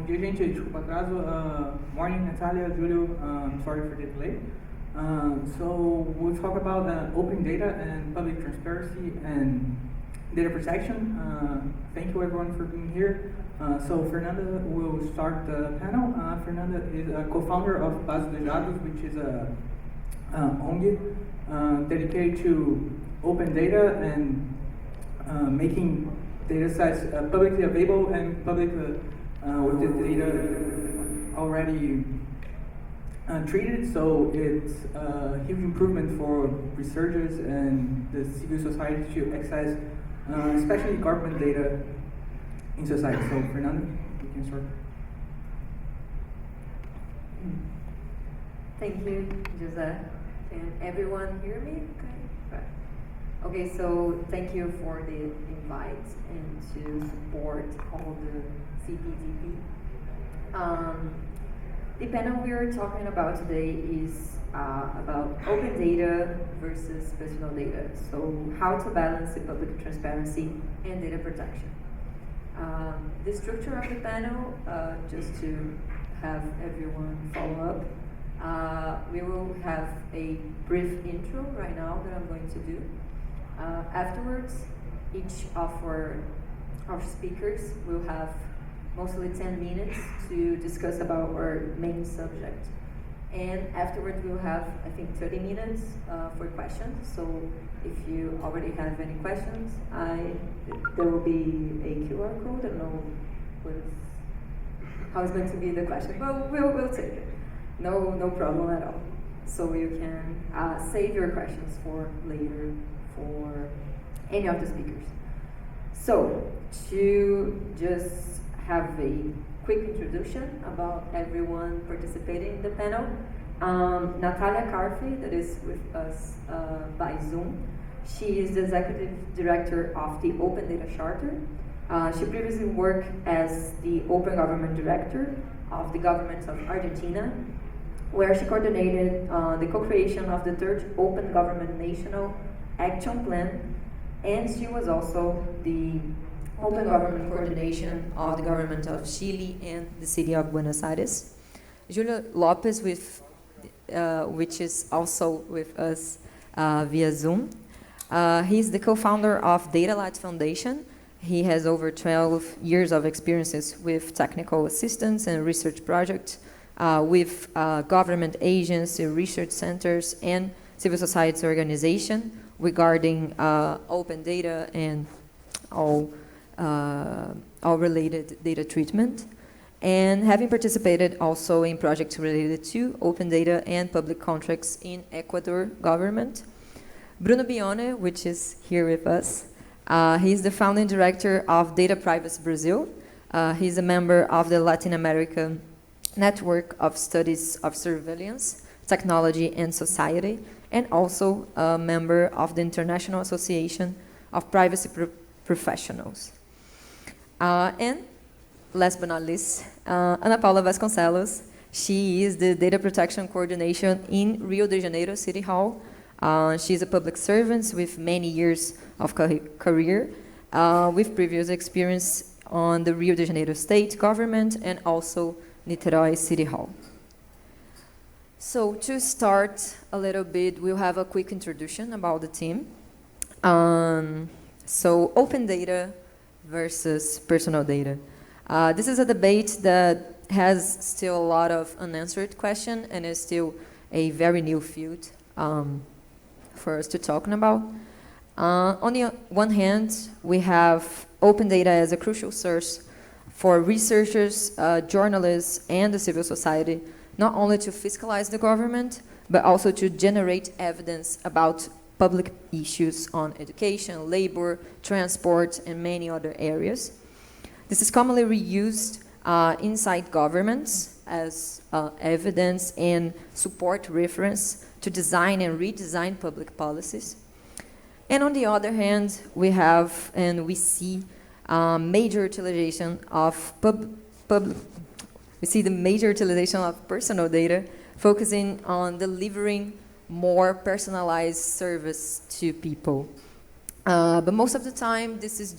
Bom dia, gente. Desculpa o atraso. Morning, Natalia, Julio. Sorry for the delay. So we'll talk about open data and public transparency and data protection. Thank you everyone for being here. So Fernanda will start the panel. Fernanda is a co-founder of Dados, which is a ONG dedicated to open data and making data sets publicly available and public with the data already treated. So it's a huge improvement for researchers and the civil society to access especially government data in society. So Fernanda, you can start. Thank you, Jose. Can everyone hear me? Okay, so thank you for the invite and to support all the CPDP. The panel we are talking about today is about open data versus personal data. So how to balance the public transparency and data protection. The structure of the panel, just to have everyone follow up, we will have a brief intro right now that I'm going to do. Afterwards, each of our speakers will have mostly 10 minutes to discuss about our main subject. And afterwards, we'll have, I think, 30 minutes for questions. So if you already have any questions, there will be a QR code. I don't know how it's going to be the question, but we'll take it. No problem at all. So you can save your questions for later for any of the speakers. So to just have a quick introduction about everyone participating in the panel. Natalia Carfi, that is with us by Zoom. She is the Executive Director of the Open Data Charter. She previously worked as the Open Government Director of the government of Argentina, where she coordinated the co-creation of the third Open Government National Action Plan, and she was also the Open Government Coordination of the Government of Chile and the City of Buenos Aires. Julio Lopez, which is also with us via Zoom. He's the co-founder of DataLat Foundation. He has over 12 years of experiences with technical assistance and research projects with government agencies, research centers, and civil society organizations regarding open data and all related data treatment, and having participated also in projects related to open data and public contracts in Ecuador government. Bruno Bione, which is here with us, he's the founding director of Data Privacy Brazil. He's a member of the Latino-American Network of Studies of Surveillance, Technology and Society, and also a member of the International Association of Privacy Professionals. And last but not least, Ana Paula Vasconcelos. She is the Data Protection Coordination in Rio de Janeiro City Hall. She's a public servant with many years of career, with previous experience on the Rio de Janeiro state government and also Niterói City Hall. So to start a little bit, we'll have a quick introduction about the team. So open data versus personal data. This is a debate that has still a lot of unanswered questions and is still a very new field for us to talk about. On the one hand, we have open data as a crucial source for researchers, journalists, and the civil society, not only to fiscalize the government, but also to generate evidence about public issues on education, labor, transport, and many other areas. This is commonly reused inside governments as evidence and support reference to design and redesign public policies. And on the other hand, we have and we see major utilization of the major utilization of personal data, focusing on delivering more personalized service to people. But most of the time, this is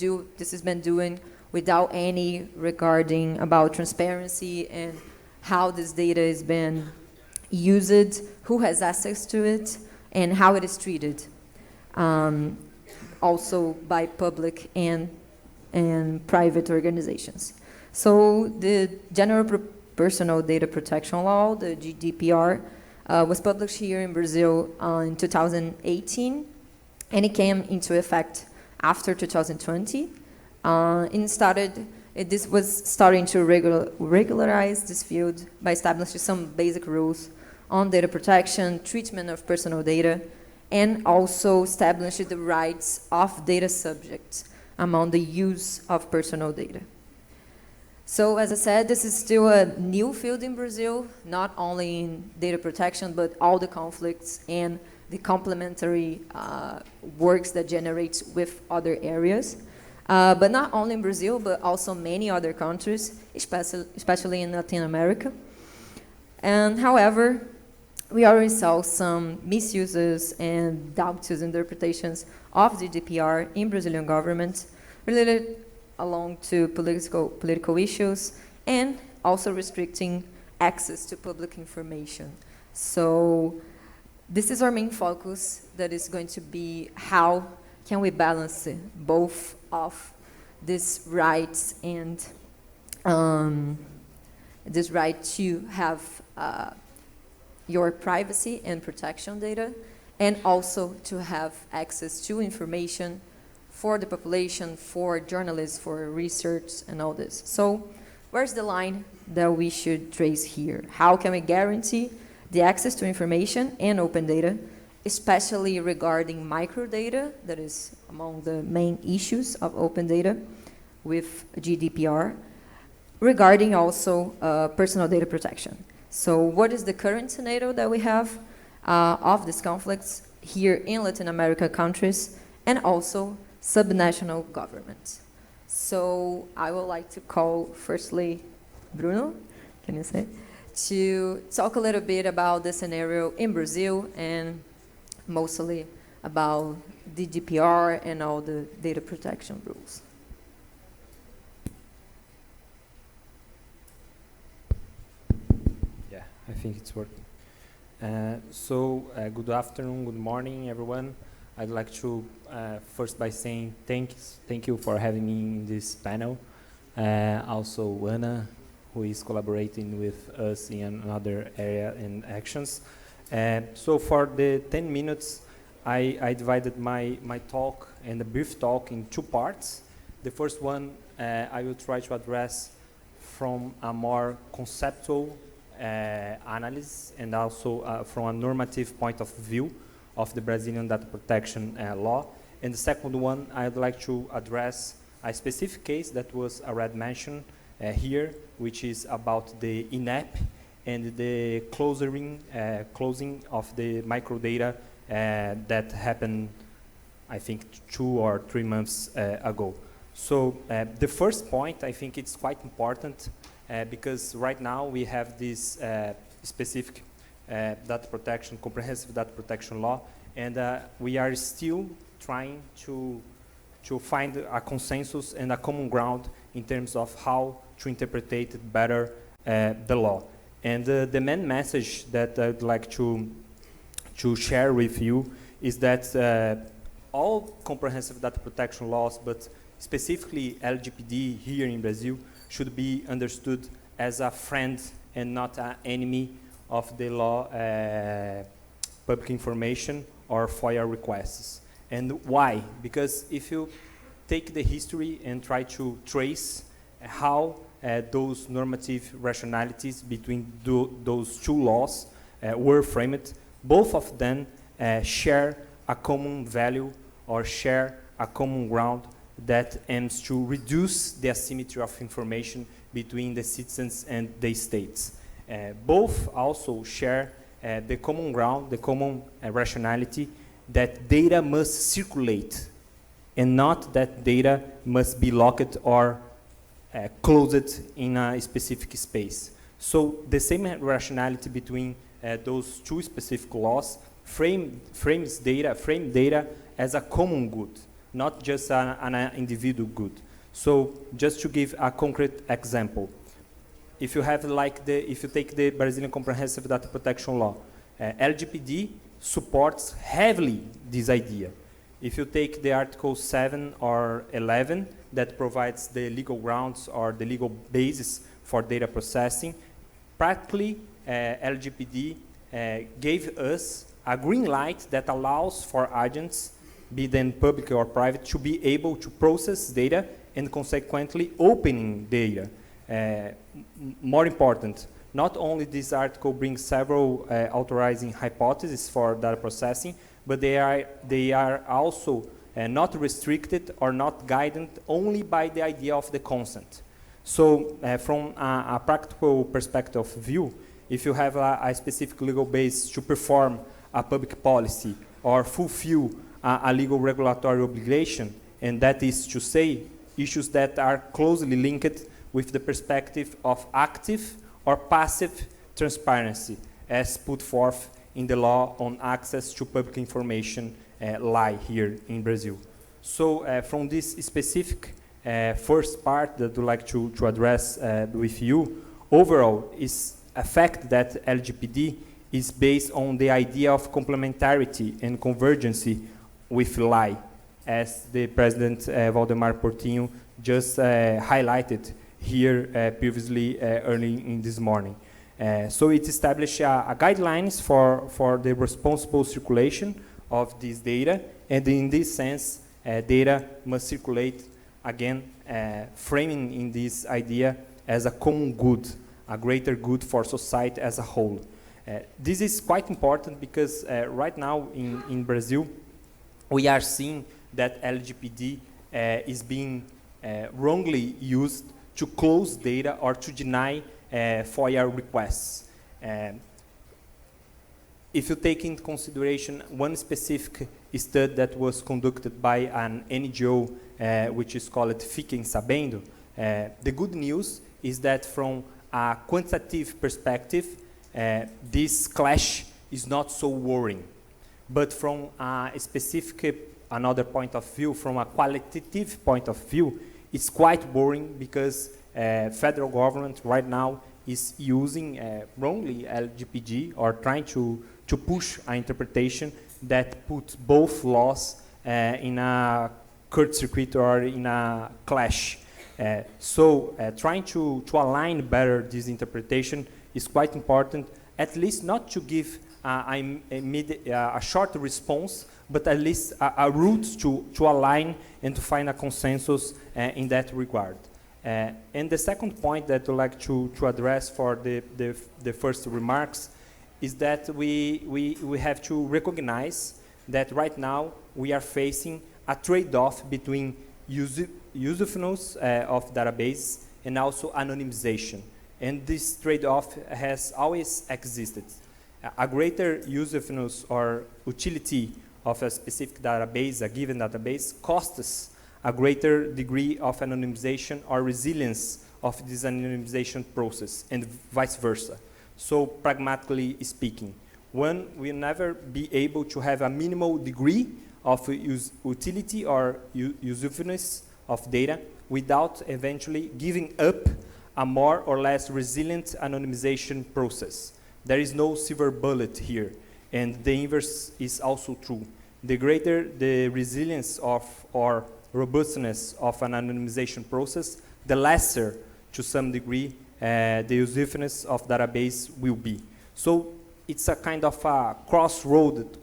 been doing without any regarding about transparency and how this data is being used, who has access to it, and how it is treated, also by public and private organizations. So the General Personal Data Protection Law, the GDPR, was published here in Brazil in 2018, and it came into effect after 2020. This was starting to regularize this field by establishing some basic rules on data protection, treatment of personal data, and also establishing the rights of data subjects among the use of personal data. So as I said, this is still a new field in Brazil, not only in data protection, but all the conflicts and the complementary works that generates with other areas. But not only in Brazil, but also many other countries, especially in Latin America. And however, we already saw some misuses and doubtful interpretations of the GDPR in Brazilian government related along to political issues and also restricting access to public information. So this is our main focus, that is going to be how can we balance both of these rights and this right to have your privacy and protection data, and also to have access to information for the population, for journalists, for research, and all this. So where's the line that we should trace here? How can we guarantee the access to information and open data, especially regarding microdata, that is among the main issues of open data with GDPR, regarding also personal data protection. So what is the current scenario that we have of these conflicts here in Latin America countries and also subnational governments? So I would like to call firstly Bruno, can you say, to talk a little bit about the scenario in Brazil and mostly about the GDPR and all the data protection rules. Yeah, I think it's working. Good afternoon, good morning, everyone. I'd like to first by saying thank you for having me in this panel. Also Ana, who is collaborating with us in another area in actions. So for the 10 minutes, I divided my talk and the brief talk in two parts. The first one, I will try to address from a more conceptual analysis and also from a normative point of view of the Brazilian data protection law. And the second one, I'd like to address a specific case that was already mentioned here, which is about the INEP and the closing of the microdata that happened, I think, 2 or 3 months ago. So the first point, I think it's quite important because right now we have this specific data protection, comprehensive data protection law, and we are still trying to find a consensus and a common ground in terms of how to interpret it better the law. And the main message that I'd like to share with you is that all comprehensive data protection laws, but specifically LGPD here in Brazil, should be understood as a friend and not an enemy of the law public information or FOIA requests. And why? Because if you take the history and try to trace how those normative rationalities between those two laws were framed, both of them share a common value or share a common ground that aims to reduce the asymmetry of information between the citizens and the states. Both also share the common ground, the common rationality that data must circulate and not that data must be locked or closed in a specific space. So the same rationality between those two specific laws frame data as a common good, not just an individual good. So just to give a concrete example, if you have if you take the Brazilian Comprehensive Data Protection Law, LGPD supports heavily this idea. If you take the Article 7 or 11 that provides the legal grounds or the legal basis for data processing, practically LGPD gave us a green light that allows for agents, be them public or private, to be able to process data and consequently opening data. More important, not only this article brings several authorizing hypotheses for data processing, but they are also not restricted or not guided only by the idea of the consent. So from a practical perspective view, if you have a specific legal base to perform a public policy or fulfill a legal regulatory obligation, and that is to say issues that are closely linked with the perspective of active or passive transparency as put forth in the law on access to public information law here in Brazil. So from this specific first part that I'd like to address with you, overall is a fact that LGPD is based on the idea of complementarity and convergency with LAI, as the President Valdemar Portinho just highlighted here previously early in this morning. So it established guidelines for the responsible circulation of this data, and in this sense, data must circulate, again, framing in this idea as a common good, a greater good for society as a whole. This is quite important because right now in Brazil, we are seeing that LGPD is being wrongly used to close data or to deny FOIA requests. If you take into consideration one specific study that was conducted by an NGO which is called Fiquem Sabendo, the good news is that from a quantitative perspective, this clash is not so worrying. But from a specific, another point of view, from a qualitative point of view, it's quite worrying because federal government right now is using wrongly LGPD or trying to push an interpretation that puts both laws in a current circuit or in a clash. So trying to align better this interpretation is quite important, at least not to give a short response, but at least a route to align and to find a consensus in that regard. And the second point that I'd like to address for the first remarks is that we have to recognize that right now we are facing a trade-off between usefulness of database and also anonymization. And this trade-off has always existed. A greater usefulness or utility of a specific database, a given database, costs a greater degree of anonymization or resilience of this anonymization process, and vice versa. So pragmatically speaking, one will never be able to have a minimal degree of utility or usefulness of data without eventually giving up a more or less resilient anonymization process. There is no silver bullet here, and the inverse is also true. The greater the resilience of or robustness of an anonymization process, the lesser, to some degree, the usefulness of database will be. So it's a kind of a crossroad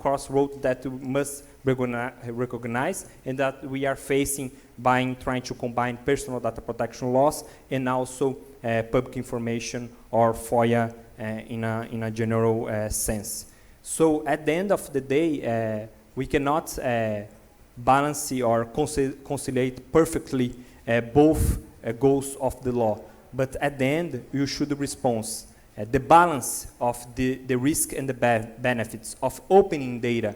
that we must recognize, and that we are facing by trying to combine personal data protection laws and also public information or FOIA in a general sense. So at the end of the day, we cannot balance or conciliate perfectly both goals of the law, but at the end you should respond the balance of the risk and the benefits of opening data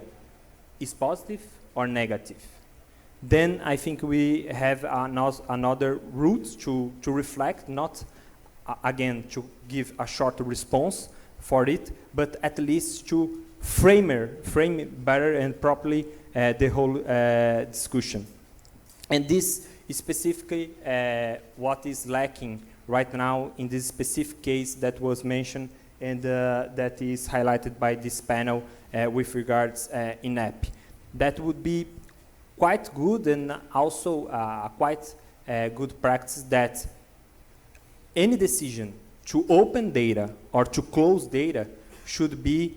is positive or negative. Then I think we have another route to reflect, not again to give a short response for it, but at least to frame better and properly the whole discussion. And this specifically what is lacking right now in this specific case that was mentioned and that is highlighted by this panel with regards in-app. That would be quite good and also quite good practice that any decision to open data or to close data should be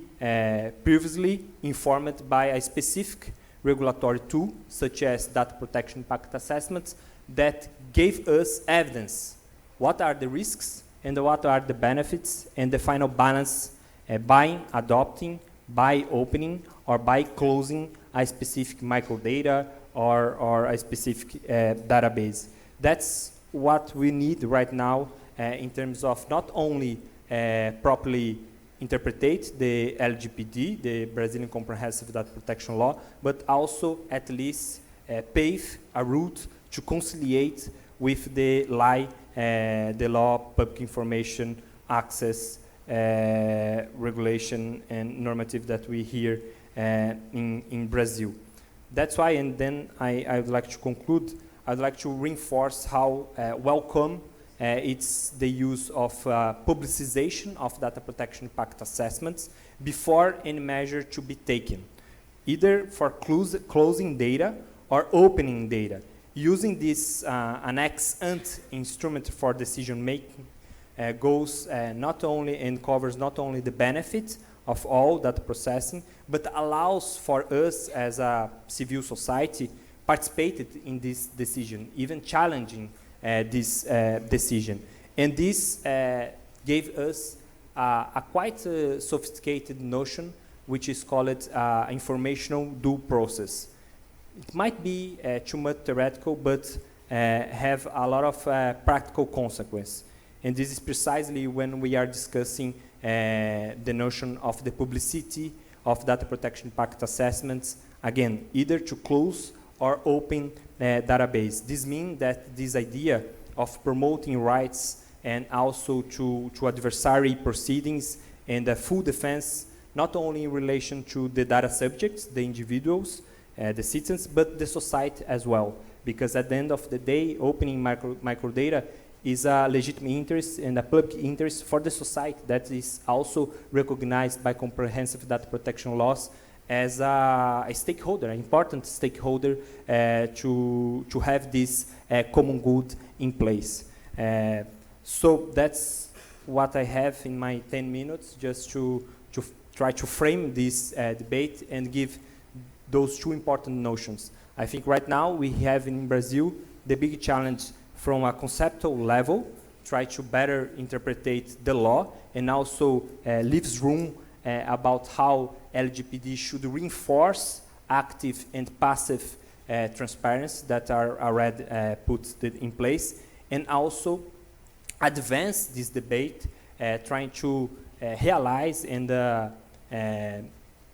previously informed by a specific regulatory tool, such as data protection impact assessments, that gave us evidence. What are the risks and what are the benefits and the final balance by adopting, by opening, or by closing a specific microdata or a specific database. That's what we need right now in terms of not only properly interpret the LGPD, the Brazilian Comprehensive Data Protection Law, but also at least pave a route to conciliate with the the law, public information, access, regulation, and normative that we hear in Brazil. That's why, and then I would like to conclude, I'd like to reinforce how welcome it's the use of publicization of data protection impact assessments before any measure to be taken, either for closing data or opening data. Using this an ex-ante instrument for decision making goes not only and covers not only the benefit of all data processing, but allows for us as a civil society participated in this decision, even challenging this decision. And this gave us a quite sophisticated notion, which is called informational due process. It might be too much theoretical, but have a lot of practical consequence. And this is precisely when we are discussing the notion of the publicity of data protection impact assessments, again, either to close or open database. This means that this idea of promoting rights and also to adversary proceedings and a full defense, not only in relation to the data subjects, the individuals, the citizens, but the society as well. Because at the end of the day, opening microdata is a legitimate interest and a public interest for the society that is also recognized by comprehensive data protection laws as a stakeholder, an important stakeholder to have this common good in place. So that's what I have in my 10 minutes, just to try to frame this debate and give those two important notions. I think right now we have in Brazil the big challenge from a conceptual level, try to better interpret the law, and also leaves room about how LGPD should reinforce active and passive transparency that are already put in place, and also advance this debate, trying to realize and,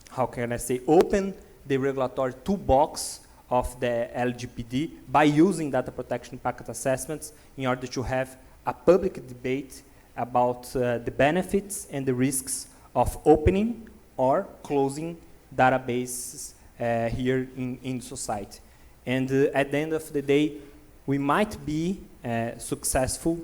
how can I say, open the regulatory toolbox of the LGPD by using data protection impact assessments in order to have a public debate about the benefits and the risks of opening or closing databases here in society. And at the end of the day, we might be successful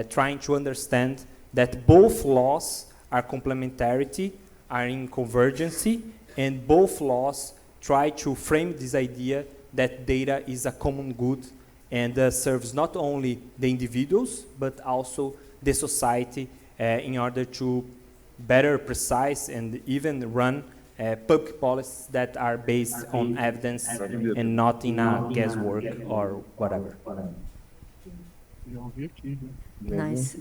trying to understand that both laws are complementarity, are in convergency, and both laws try to frame this idea that data is a common good and serves not only the individuals, but also the society in order to better precise and even run public policies that are based on evidence and not in a guesswork or whatever. Nice.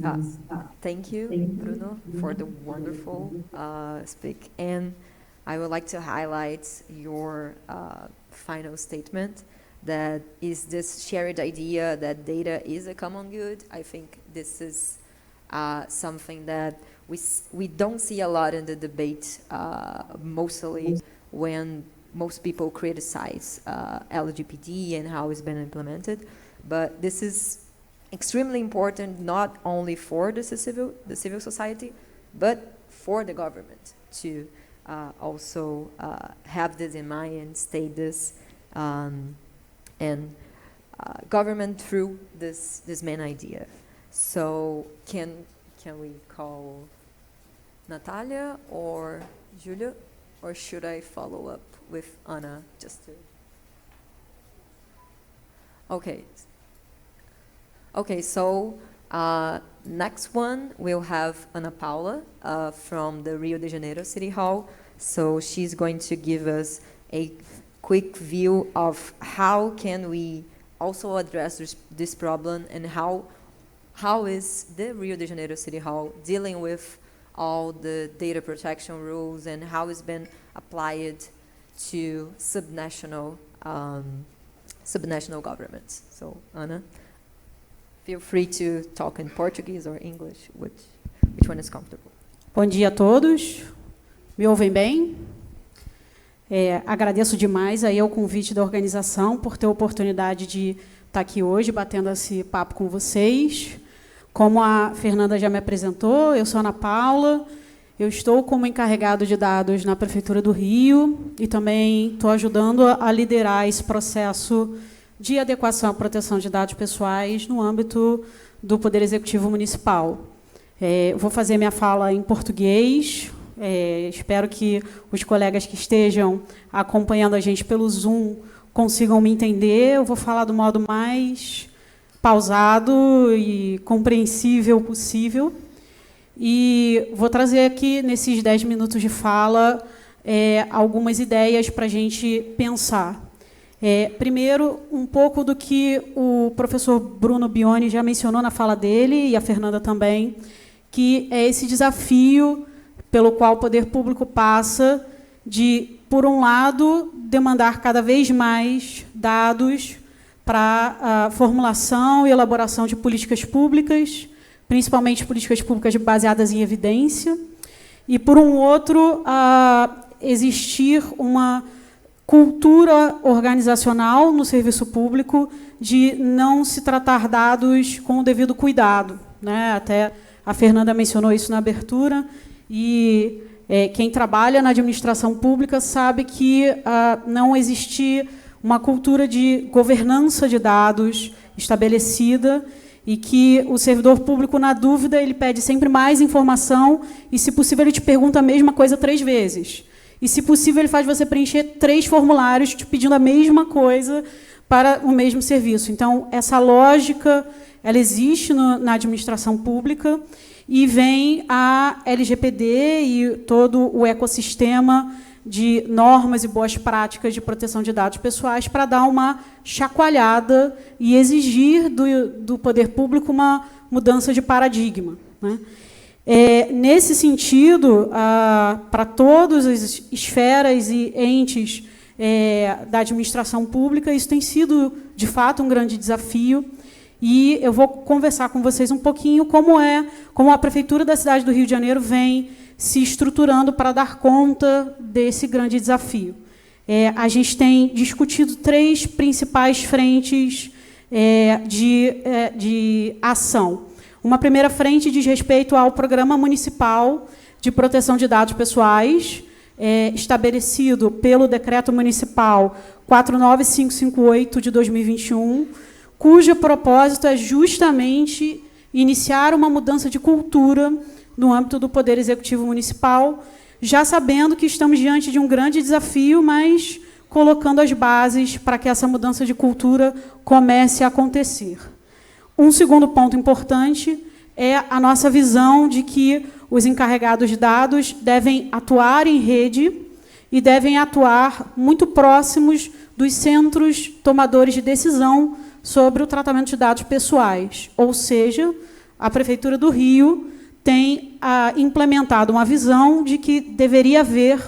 Thank you, Bruno, for the wonderful speak. And I would like to highlight your final statement, that is this shared idea that data is a common good. I think this is something that we don't see a lot in the debate, mostly when most people criticize LGPD and how it's been implemented. But this is extremely important, not only for the civil society, but for the government to also have this in mind and state this. And government through this main idea. So can we call Natalia or Julio, or should I follow up with Ana just to? Okay. Okay, so next one we'll have Ana Paula from the Rio de Janeiro City Hall. So she's going to give us a quick view of how can we also address this problem, and how is the Rio de Janeiro City Hall dealing with all the data protection rules, and how it's been applied to subnational governments. So, Ana, feel free to talk in Portuguese or English, which one is comfortable. Bom dia a todos. Me ouvem bem? Agradeço demais aí o convite da organização por ter a oportunidade de estar aqui hoje batendo esse papo com vocês. Como a Fernanda já me apresentou, eu sou Ana Paula, eu estou como encarregado de dados na Prefeitura do Rio e também estou ajudando a liderar esse processo de adequação à proteção de dados pessoais no âmbito do Poder Executivo Municipal. Eu vou fazer minha fala em português. Espero que os colegas que estejam acompanhando a gente pelo Zoom consigam me entender. Eu vou falar do modo mais pausado e compreensível possível. E vou trazer aqui, nesses 10 minutos de fala, algumas ideias para a gente pensar. Primeiro, um pouco do que o professor Bruno Bioni já mencionou na fala dele, e a Fernanda também, que é esse desafio pelo qual o poder público passa de, por um lado, demandar cada vez mais dados para a formulação e elaboração de políticas públicas, principalmente políticas públicas baseadas em evidência, e, por um outro, existir uma cultura organizacional no serviço público de não se tratar dados com o devido cuidado, né? Até a Fernanda mencionou isso na abertura, e quem trabalha na administração pública sabe que não existe uma cultura de governança de dados estabelecida, e que o servidor público, na dúvida, ele pede sempre mais informação e, se possível, ele te pergunta a mesma coisa 3 vezes. E, se possível, ele faz você preencher 3 formulários te pedindo a mesma coisa para o mesmo serviço. Então, essa lógica ela existe na administração pública, e vem a LGPD e todo o ecossistema de normas e boas práticas de proteção de dados pessoais para dar uma chacoalhada e exigir do poder público uma mudança de paradigma, né? Nesse sentido, para todas as esferas e entes da administração pública, isso tem sido, de fato, um grande desafio. E eu vou conversar com vocês um pouquinho como a Prefeitura da cidade do Rio de Janeiro vem se estruturando para dar conta desse grande desafio. A gente tem discutido 3 principais frentes de ação. Uma primeira frente diz respeito ao Programa Municipal de Proteção de Dados Pessoais, estabelecido pelo Decreto Municipal 49558 de 2021, cujo propósito é justamente iniciar uma mudança de cultura no âmbito do Poder Executivo Municipal, já sabendo que estamos diante de um grande desafio, mas colocando as bases para que essa mudança de cultura comece a acontecer. Um segundo ponto importante é a nossa visão de que os encarregados de dados devem atuar em rede e devem atuar muito próximos dos centros tomadores de decisão sobre o tratamento de dados pessoais. Ou seja, a Prefeitura do Rio tem implementado uma visão de que deveria haver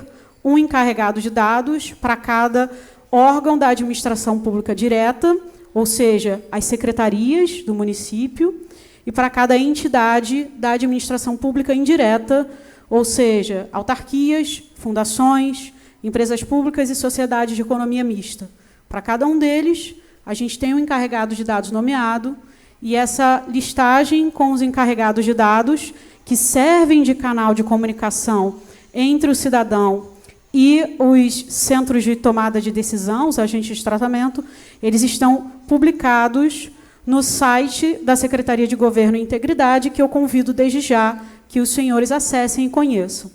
um encarregado de dados para cada órgão da administração pública direta, ou seja, as secretarias do município, e para cada entidade da administração pública indireta, ou seja, autarquias, fundações, empresas públicas e sociedades de economia mista. Para cada um deles, a gente tem um encarregado de dados nomeado, e essa listagem com os encarregados de dados, que servem de canal de comunicação entre o cidadão E os centros de tomada de decisão, os agentes de tratamento, eles estão publicados no site da Secretaria de Governo e Integridade, que eu convido desde já que os senhores acessem e conheçam.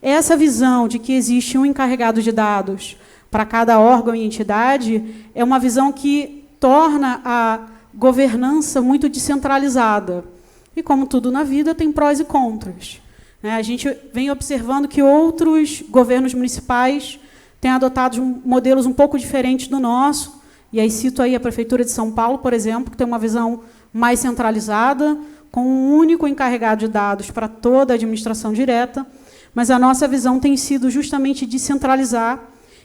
Essa visão de que existe um encarregado de dados para cada órgão e entidade é uma visão que torna a governança muito descentralizada. E, como tudo na vida, tem prós e contras. A gente vem observando que outros governos municipais têm adotado modelos um pouco diferentes do nosso, e aí cito aí a Prefeitura de São Paulo, por exemplo, que tem uma visão mais centralizada, com um único encarregado de dados para toda a administração direta, mas a nossa visão tem sido justamente descentralizar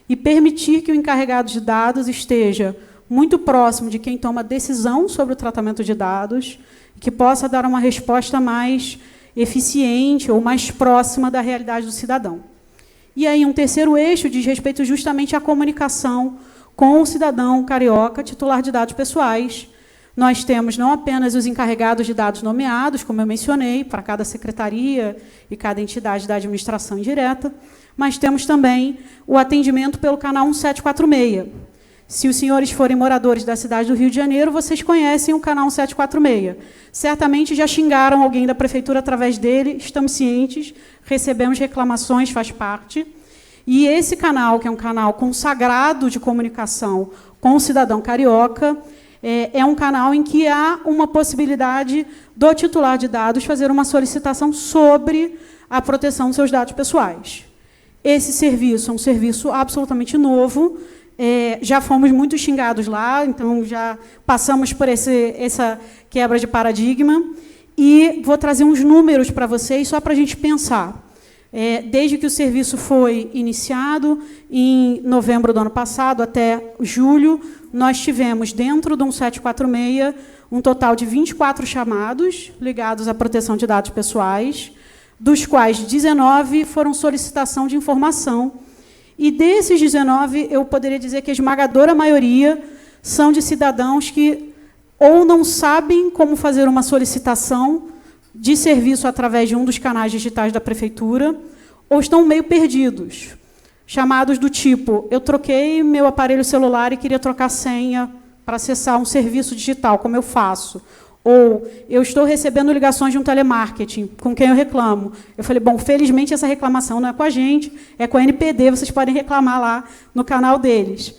e permitir que o encarregado de dados esteja muito próximo de quem toma decisão sobre o tratamento de dados, que possa dar uma resposta mais eficiente ou mais próxima da realidade do cidadão. E aí, um terceiro eixo diz respeito justamente à comunicação com o cidadão carioca titular de dados pessoais. Nós temos não apenas os encarregados de dados nomeados, como eu mencionei, para cada secretaria e cada entidade da administração indireta, mas temos também o atendimento pelo canal 1746. Se os senhores forem moradores da cidade do Rio de Janeiro, vocês conhecem o canal 1746. Certamente já xingaram alguém da prefeitura através dele, estamos cientes, recebemos reclamações, faz parte. E esse canal, que é um canal consagrado de comunicação com o cidadão carioca, é um canal em que há uma possibilidade do titular de dados fazer uma solicitação sobre a proteção dos seus dados pessoais. Esse serviço é um serviço absolutamente novo, já fomos muito xingados lá, então já passamos por essa quebra de paradigma, e vou trazer uns números para vocês, só para a gente pensar. Desde que o serviço foi iniciado, em novembro do ano passado, até julho, nós tivemos, dentro do 1746, um total de 24 chamados ligados à proteção de dados pessoais, dos quais 19 foram solicitação de informação. E desses 19, eu poderia dizer que a esmagadora maioria são de cidadãos que ou não sabem como fazer uma solicitação de serviço através de um dos canais digitais da prefeitura, ou estão meio perdidos. Chamados do tipo, eu troquei meu aparelho celular e queria trocar senha para acessar um serviço digital, como eu faço? Ou eu estou recebendo ligações de um telemarketing, com quem eu reclamo. Eu falei, bom, felizmente essa reclamação não é com a gente, é com a NPD, vocês podem reclamar lá no canal deles.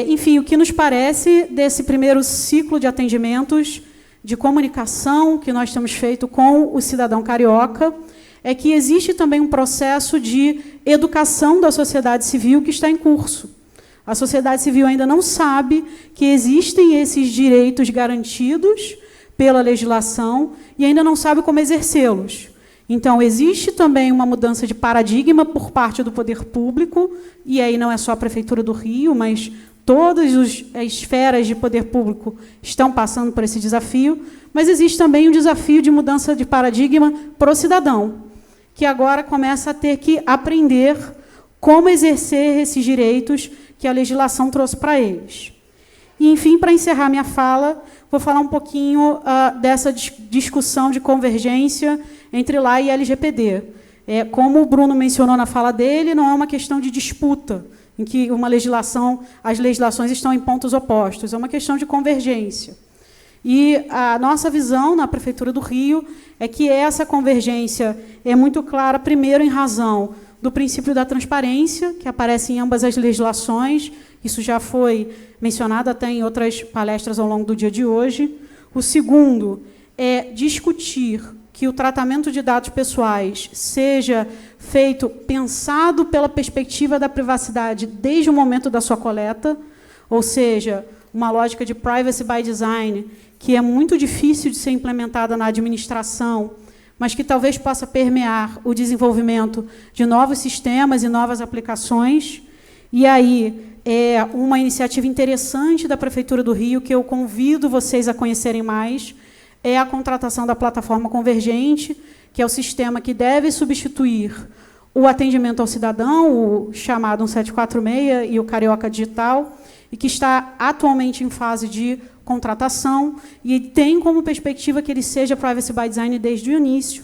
Enfim, o que nos parece desse primeiro ciclo de atendimentos de comunicação que nós temos feito com o cidadão carioca é que existe também um processo de educação da sociedade civil que está em curso. A sociedade civil ainda não sabe que existem esses direitos garantidos pela legislação e ainda não sabe como exercê-los. Então, existe também uma mudança de paradigma por parte do poder público, e aí não é só a Prefeitura do Rio, mas todas as esferas de poder público estão passando por esse desafio, mas existe também um desafio de mudança de paradigma para o cidadão, que agora começa a ter que aprender como exercer esses direitos que a legislação trouxe para eles. E, enfim, para encerrar minha fala, vou falar um pouquinho dessa discussão de convergência entre lá e LGPD. Como o Bruno mencionou na fala dele, não é uma questão de disputa, em que as legislações estão em pontos opostos, é uma questão de convergência. E a nossa visão na Prefeitura do Rio é que essa convergência é muito clara, primeiro, em razão do princípio da transparência, que aparece em ambas as legislações, isso já foi mencionado até em outras palestras ao longo do dia de hoje. O segundo é discutir que o tratamento de dados pessoais seja feito, pensado pela perspectiva da privacidade desde o momento da sua coleta, ou seja, uma lógica de privacy by design, que é muito difícil de ser implementada na administração, mas que talvez possa permear o desenvolvimento de novos sistemas e novas aplicações. E aí, uma iniciativa interessante da Prefeitura do Rio, que eu convido vocês a conhecerem mais, é a contratação da plataforma convergente, que é o sistema que deve substituir o atendimento ao cidadão, o chamado 1746 e o Carioca Digital, e que está atualmente em fase de contratação, e tem como perspectiva que ele seja privacy by design desde o início.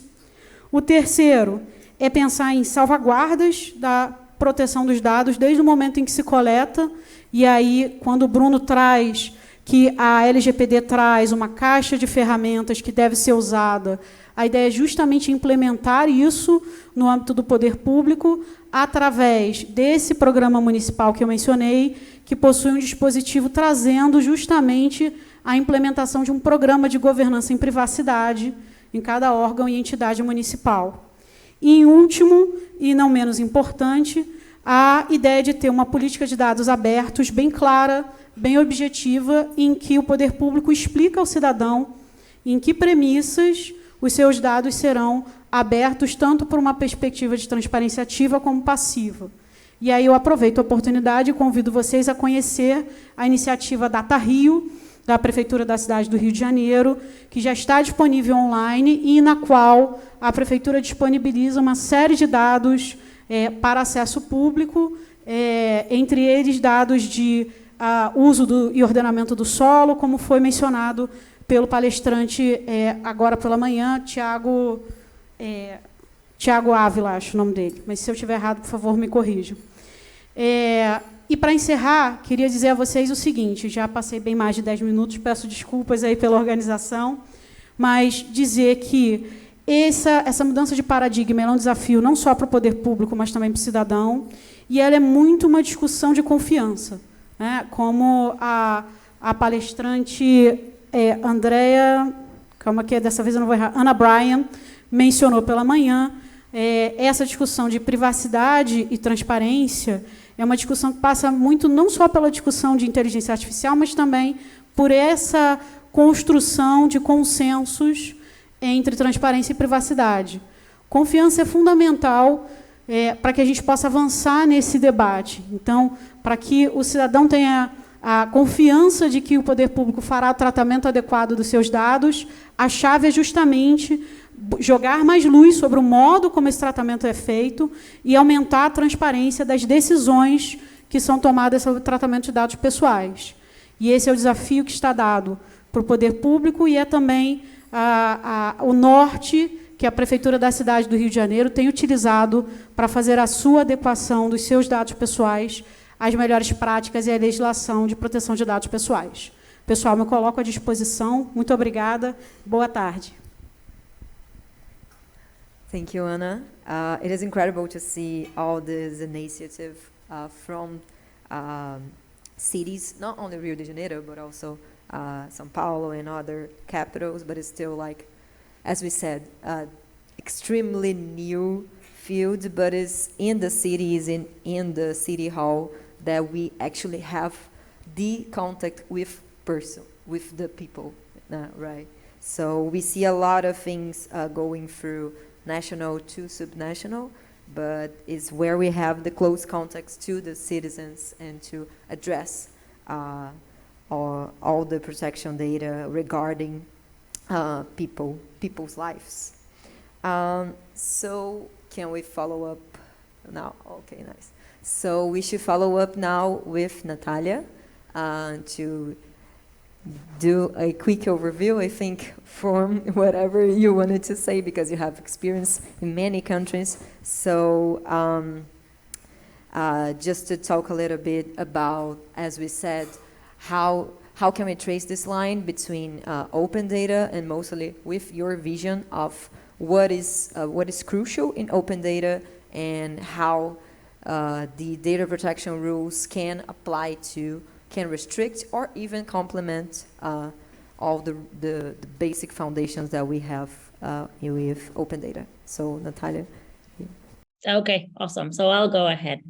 O terceiro é pensar em salvaguardas da proteção dos dados desde o momento em que se coleta, e aí, quando o Bruno traz que a LGPD traz uma caixa de ferramentas que deve ser usada, a ideia é justamente implementar isso no âmbito do poder público, através desse programa municipal que eu mencionei, que possui um dispositivo trazendo justamente a implementação de um programa de governança em privacidade em cada órgão e entidade municipal. E, em último, e não menos importante, a ideia de ter uma política de dados abertos bem clara, bem objetiva, em que o poder público explica ao cidadão em que premissas os seus dados serão abertos, tanto por uma perspectiva de transparência ativa como passiva. E aí eu aproveito a oportunidade e convido vocês a conhecer a iniciativa Data Rio, da Prefeitura da cidade do Rio de Janeiro, que já está disponível online e na qual a Prefeitura disponibiliza uma série de dados para acesso público, entre eles dados de uso e ordenamento do solo, como foi mencionado pelo palestrante agora pela manhã, Tiago Ávila, acho o nome dele, mas se eu estiver errado, por favor, me corrijam. E, para encerrar, queria dizer a vocês o seguinte, já passei bem mais de 10 minutos, peço desculpas aí pela organização, mas dizer que essa mudança de paradigma é um desafio não só para o poder público, mas também para o cidadão, e ela é muito uma discussão de confiança, né? Como a palestrante Andrea, calma que dessa vez eu não vou errar, Ana Bryan, mencionou pela manhã, essa discussão de privacidade e transparência é uma discussão que passa muito não só pela discussão de inteligência artificial, mas também por essa construção de consensos entre transparência e privacidade. Confiança é fundamental para que a gente possa avançar nesse debate. Então, para que o cidadão tenha a confiança de que o poder público fará o tratamento adequado dos seus dados, a chave é justamente jogar mais luz sobre o modo como esse tratamento é feito e aumentar a transparência das decisões que são tomadas sobre o tratamento de dados pessoais. E esse é o desafio que está dado para o poder público e é também o norte que a Prefeitura da cidade do Rio de Janeiro tem utilizado para fazer a sua adequação dos seus dados pessoais às melhores práticas e à legislação de proteção de dados pessoais. Pessoal, me coloco à disposição. Muito obrigada. Boa tarde. Thank you, Anna. It is incredible to see all this initiative from cities, not only Rio de Janeiro, but also São Paulo and other capitals, but it's still, like, as we said, extremely new field, but it's in the cities, in the city hall, that we actually have the contact with the people, right? So we see a lot of things going through national to subnational, but it's where we have the close contacts to the citizens and to address all the protection data regarding people's lives. So can we follow up now? Okay, nice. So we should follow up now with Natalia to do a quick overview, I think, from whatever you wanted to say, because you have experience in many countries. So just to talk a little bit about, as we said, how can we trace this line between open data and mostly with your vision of what is crucial in open data and how the data protection rules can restrict or even complement all the basic foundations that we have with open data. So, Natalia. Okay, awesome. So I'll go ahead.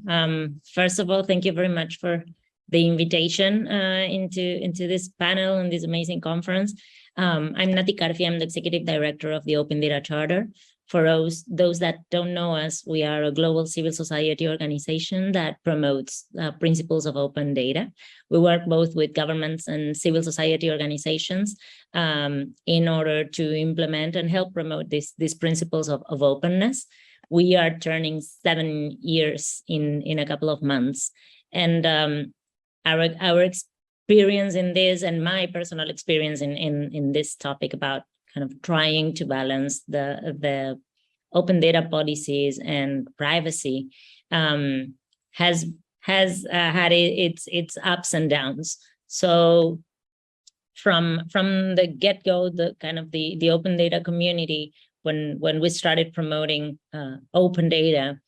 First of all, thank you very much for the invitation into this panel and this amazing conference. I'm Nati Karfi. I'm the Executive Director of the Open Data Charter. For those that don't know us, we are a global civil society organization that promotes principles of open data. We work both with governments and civil society organizations in order to implement and help promote these principles of openness. We are turning 7 years in a couple of months. And our experience in this and my personal experience in this topic about kind of trying to balance the open data policies and privacy has had its ups and downs. So from the get-go, the open data community, when we started promoting open data,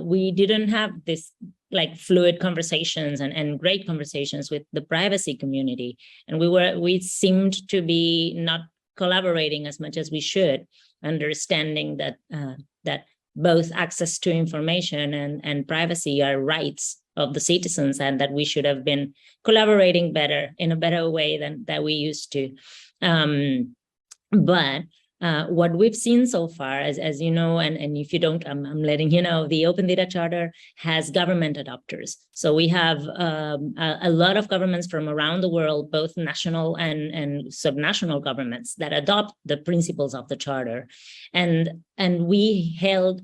we didn't have this like fluid conversations and great conversations with the privacy community, and we seemed to be not collaborating as much as we should, understanding that that both access to information and privacy are rights of the citizens, and that we should have been collaborating better in a better way than that we used to. But what we've seen so far, as you know, and if you don't, I'm letting you know, the Open Data Charter has government adopters. So we have a lot of governments from around the world, both national and subnational governments, that adopt the principles of the Charter. And we hold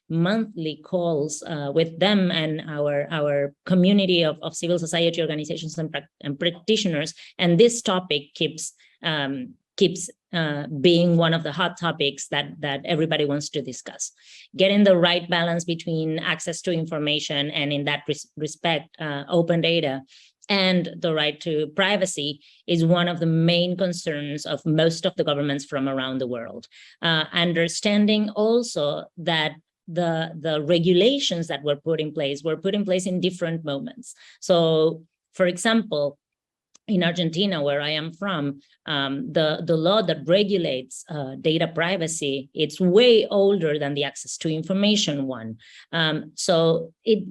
monthly calls with them and our community of civil society organizations and practitioners. And this topic keeps being one of the hot topics that everybody wants to discuss. Getting the right balance between access to information and, in that respect, open data, and the right to privacy is one of the main concerns of most of the governments from around the world. Understanding also that the regulations that were put in place in different moments. So, for example, in Argentina, where I am from, the law that regulates data privacy, it's way older than the access to information one. So it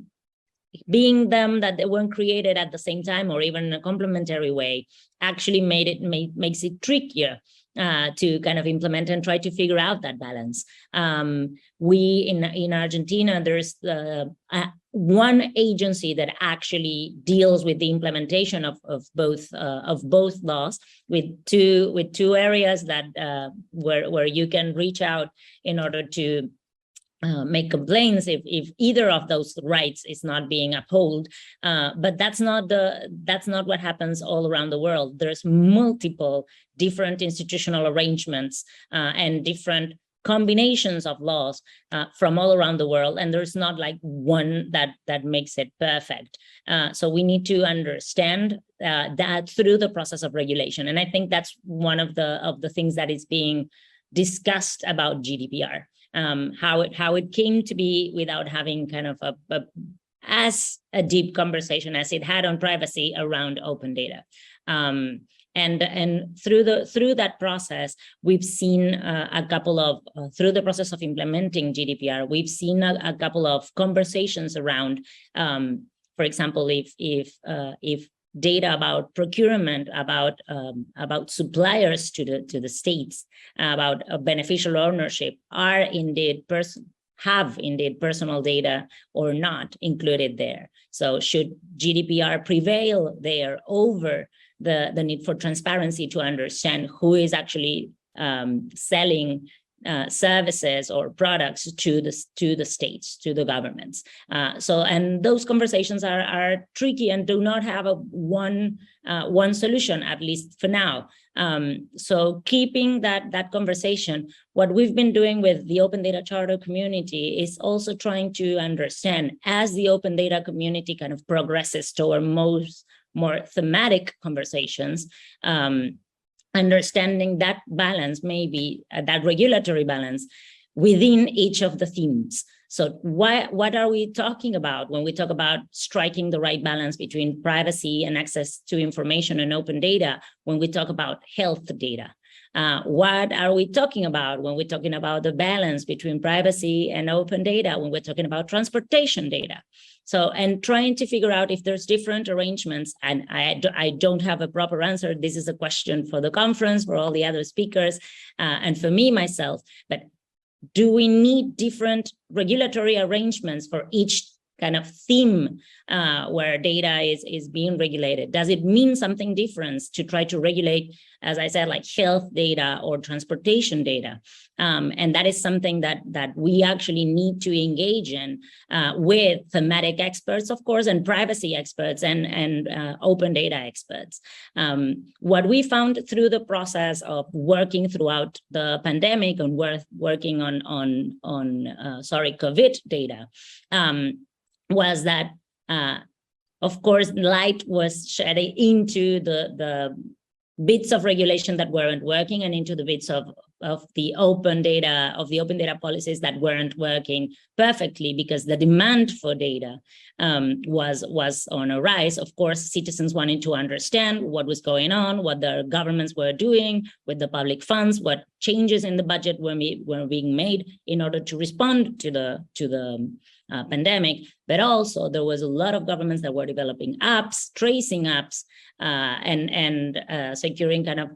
being them that they weren't created at the same time or even in a complementary way actually makes it trickier to kind of implement and try to figure out that balance. We in Argentina, there's one agency that actually deals with the implementation of both laws, with two areas that where you can reach out in order to make complaints if either of those rights is not being upheld. But that's not what happens all around the world. There's multiple different institutional arrangements and different combinations of laws from all around the world, and there's not like one that makes it perfect. So we need to understand that through the process of regulation, and I think that's one of the things that is being discussed about GDPR. How it came to be without having kind of a deep conversation as it had on privacy around open data. And through that process, we've seen a couple of through the process of implementing GDPR, we've seen a couple of conversations around, for example, if data about procurement, about suppliers to the states, about beneficial ownership are indeed have personal data or not included there. So should GDPR prevail there over the need for transparency to understand who is actually selling services or products to the states, to the governments. And those conversations are tricky and do not have one solution, at least for now. So keeping that conversation, what we've been doing with the Open Data Charter community is also trying to understand, as the open data community kind of progresses toward more thematic conversations, understanding that balance, maybe that regulatory balance within each of the themes. So what are we talking about when we talk about striking the right balance between privacy and access to information and open data, when we talk about health data? What are we talking about when we're talking about the balance between privacy and open data, when we're talking about transportation data? So, and trying to figure out if there's different arrangements, and I don't have a proper answer. This is a question for the conference, for all the other speakers, and for me, myself, but do we need different regulatory arrangements for each kind of theme where data is being regulated? Does it mean something different to try to regulate, as I said, like health data or transportation data? And that is something that we actually need to engage in with thematic experts, of course, and privacy experts and open data experts. What we found through the process of working throughout the pandemic and working on COVID data was that, of course, light was shed into the bits of regulation that weren't working and into the bits of the open data policies that weren't working perfectly, because the demand for data was on a rise. Of course, citizens wanted to understand what was going on, what the governments were doing with the public funds, what changes in the budget were being made in order to respond to the pandemic. But also there was a lot of governments that were developing apps, tracing apps, and securing kind of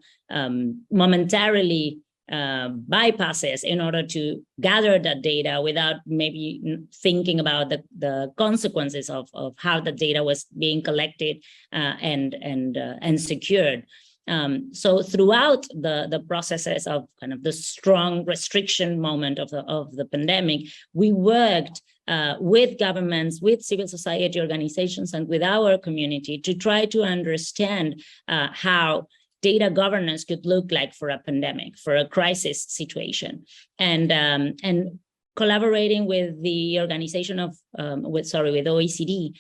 momentarily bypasses in order to gather that data without maybe thinking about the consequences of how the data was being collected and secured. So throughout the processes of kind of the strong restriction moment of the pandemic, we worked with governments, with civil society organizations, and with our community to try to understand how data governance could look like for a pandemic, for a crisis situation, and collaborating with the organization with OECD.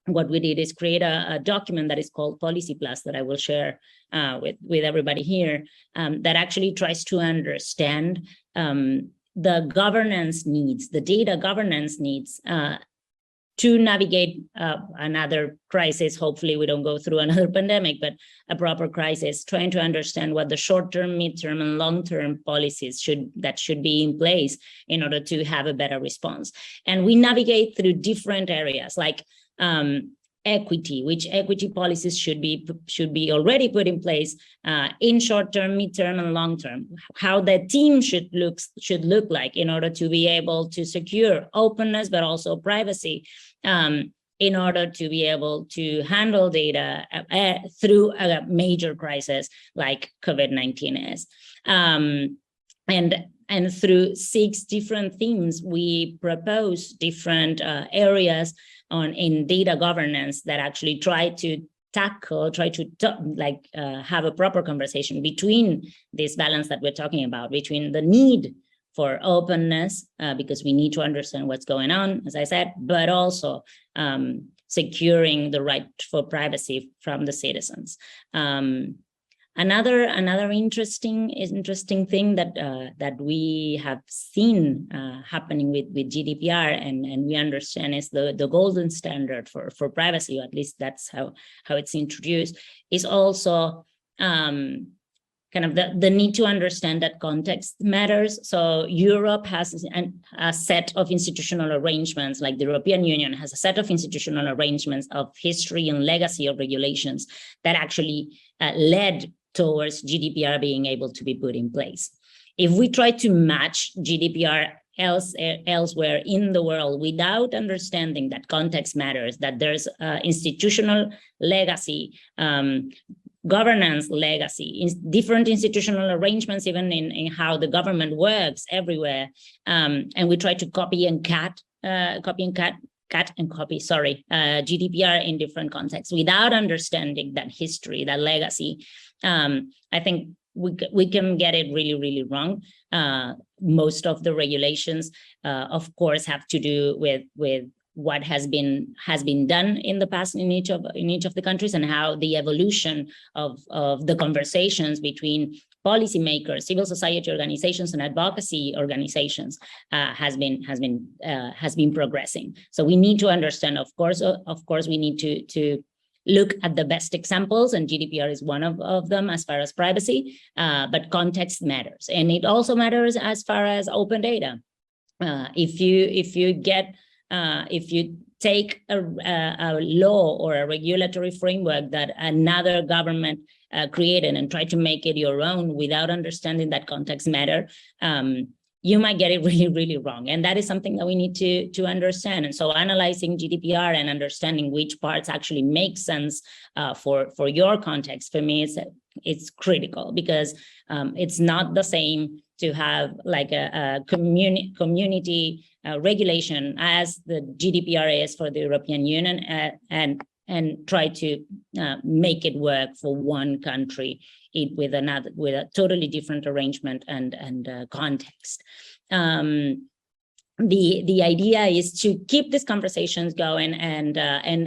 What we did is create a document that is called Policy Plus that I will share with everybody here, that actually tries to understand the governance needs, the data governance needs, to navigate another crisis. Hopefully we don't go through another pandemic, but a proper crisis, trying to understand what the short-term, mid-term, and long-term policies should be in place in order to have a better response. And we navigate through different areas like equity, which equity policies should be already put in place in short-term, mid-term, and long-term. How the team should look like in order to be able to secure openness, but also privacy, in order to be able to handle data through a major crisis like COVID-19 is. And through 6 different themes, we propose different areas in data governance that actually try to have a proper conversation between this balance that we're talking about, between the need for openness, because we need to understand what's going on, as I said, but also securing the right for privacy from the citizens. Another interesting thing that we have seen happening with GDPR and we understand is the golden standard for privacy, or at least that's how it's introduced, is also kind of the need to understand that context matters. So Europe has a set of institutional arrangements, like the European Union has a set of institutional arrangements of history and legacy of regulations that actually led towards GDPR being able to be put in place. If we try to match GDPR elsewhere in the world without understanding that context matters, that there's institutional legacy, governance legacy, different institutional arrangements, even in how the government works everywhere, and we try to copy and copy GDPR in different contexts without understanding that history, that legacy, I think we can get it really, really wrong. Most of the regulations, of course, have to do with what has been done in the past in each of the countries, and how the evolution of the conversations between policymakers, civil society organizations, and advocacy organizations has been progressing. So we need to understand, of course, we need to look at the best examples, and GDPR is one of them as far as privacy, but context matters. And it also matters as far as open data. If you take a law or a regulatory framework that another government created and try to make it your own without understanding that context matter, you might get it really, really wrong. And that is something that we need to understand. And so analyzing GDPR and understanding which parts actually make sense for your context, for me, it's critical, because it's not the same to have like a community regulation as the GDPR is for the European Union, and try to make it work for one country with a totally different arrangement and context. The idea is to keep these conversations going, and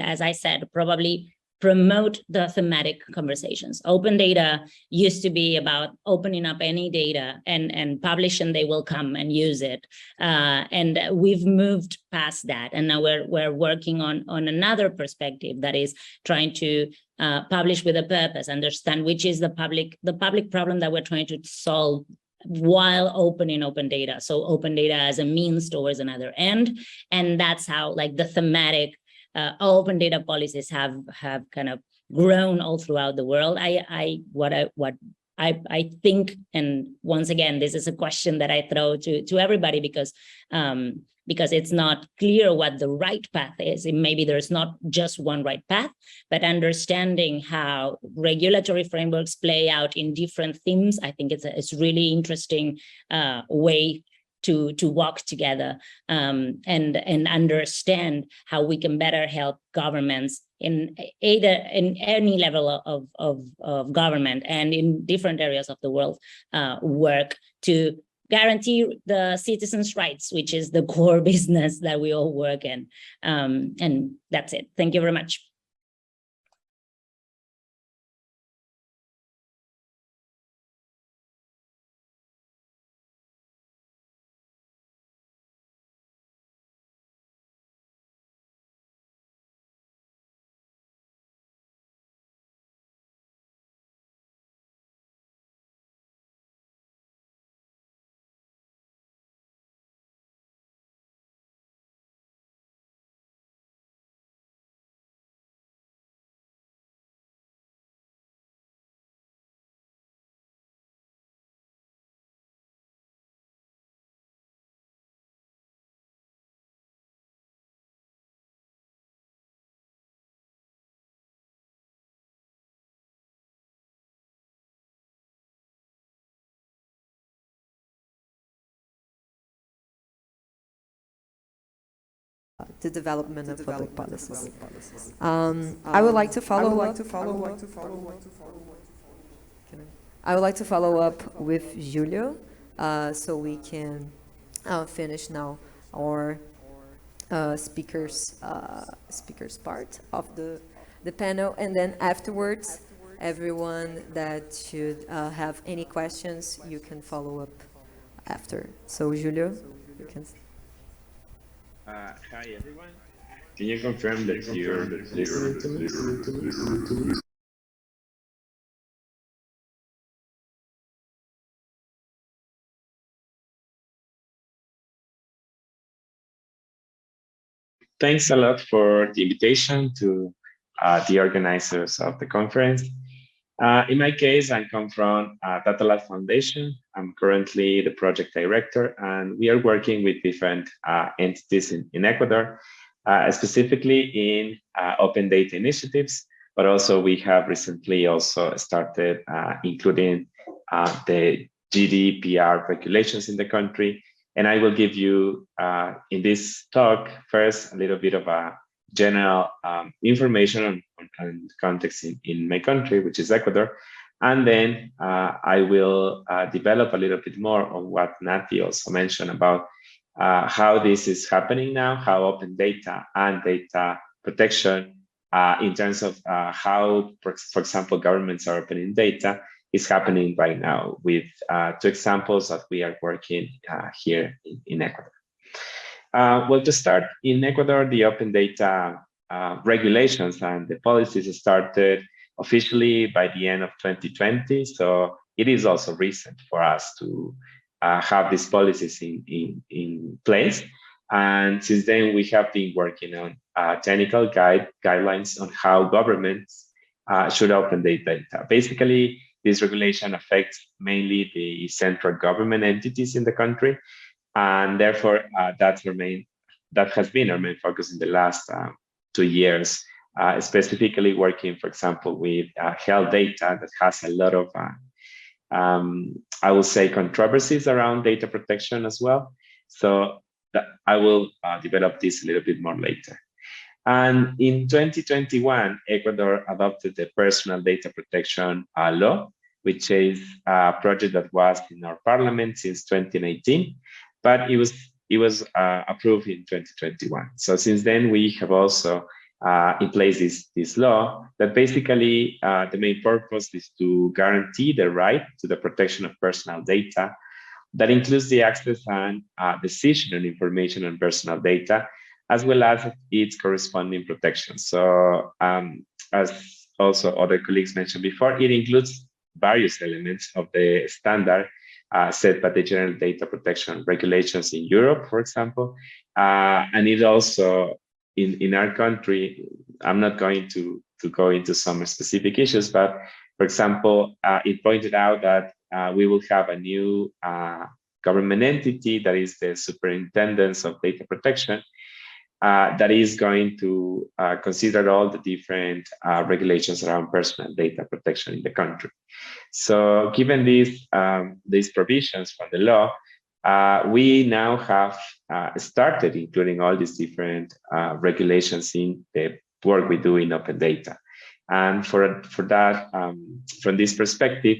as I said, probably promote the thematic conversations. Open data used to be about opening up any data and publish, and they will come and use it. And we've moved past that, and now we're working on another perspective that is trying to publish with a purpose, understand which is the public problem that we're trying to solve while opening open data. So open data as a means towards another end, and that's how like the thematic open data policies have kind of grown all throughout the world. I think, and once again, this is a question that I throw to everybody, because it's not clear what the right path is. And maybe there's not just one right path, but understanding how regulatory frameworks play out in different themes, I think it's really interesting way to walk together and understand how we can better help governments in any level of government and in different areas of the world work to guarantee the citizens' rights, which is the core business that we all work in. And that's it. Thank you very much. The development of public policies. I would like to follow up with Julio, so we can finish now our speakers part of the panel, and then afterwards, everyone that should have any questions, you can follow up after. So Julio, you can. Hi everyone. Can you confirm that you're listening to me? Thanks a lot for the invitation to the organizers of the conference. In my case, I come from Data Lab Foundation. I'm currently the project director, and we are working with different entities in Ecuador, specifically in open data initiatives, but also we have recently also started including the GDPR regulations in the country. And I will give you in this talk first a little bit of a general information on context in my country, which is Ecuador. And then I will develop a little bit more on what Nati also mentioned about how this is happening now, how open data and data protection in terms of how, for example, governments are opening data is happening right now with 2 examples that we are working here in Ecuador. Well, to start, in Ecuador, the open data regulations and the policies started officially by the end of 2020. So it is also recent for us to have these policies in place. And since then, we have been working on technical guidelines on how governments should open their data. Basically, this regulation affects mainly the central government entities in the country, and therefore that has been our main focus in the last 2 years, specifically working, for example, with health data that has a lot of, I will say, controversies around data protection as well. So I will develop this a little bit more later. And in 2021, Ecuador adopted the Personal Data Protection Law, which is a project that was in our parliament since 2019, but it was approved in 2021. So since then, we have also in place this law that basically the main purpose is to guarantee the right to the protection of personal data. That includes the access and decision on information on personal data, as well as its corresponding protection. So as also other colleagues mentioned before, it includes various elements of the standard set by the General Data Protection Regulations in Europe, for example. And it also, in our country, I'm not going to go into some specific issues, but for example, it pointed out that we will have a new government entity that is the Superintendence of Data Protection, that is going to consider all the different regulations around personal data protection in the country. So given these provisions from the law, we now have started including all these different regulations in the work we do in open data. And for that, from this perspective,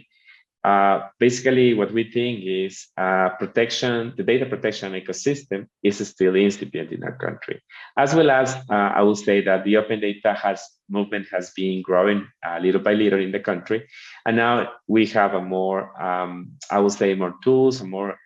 basically what we think is the data protection ecosystem is still incipient in our country. As well as I will say that the open data movement has been growing little by little in the country. And now we have a more, I will say, more tools and more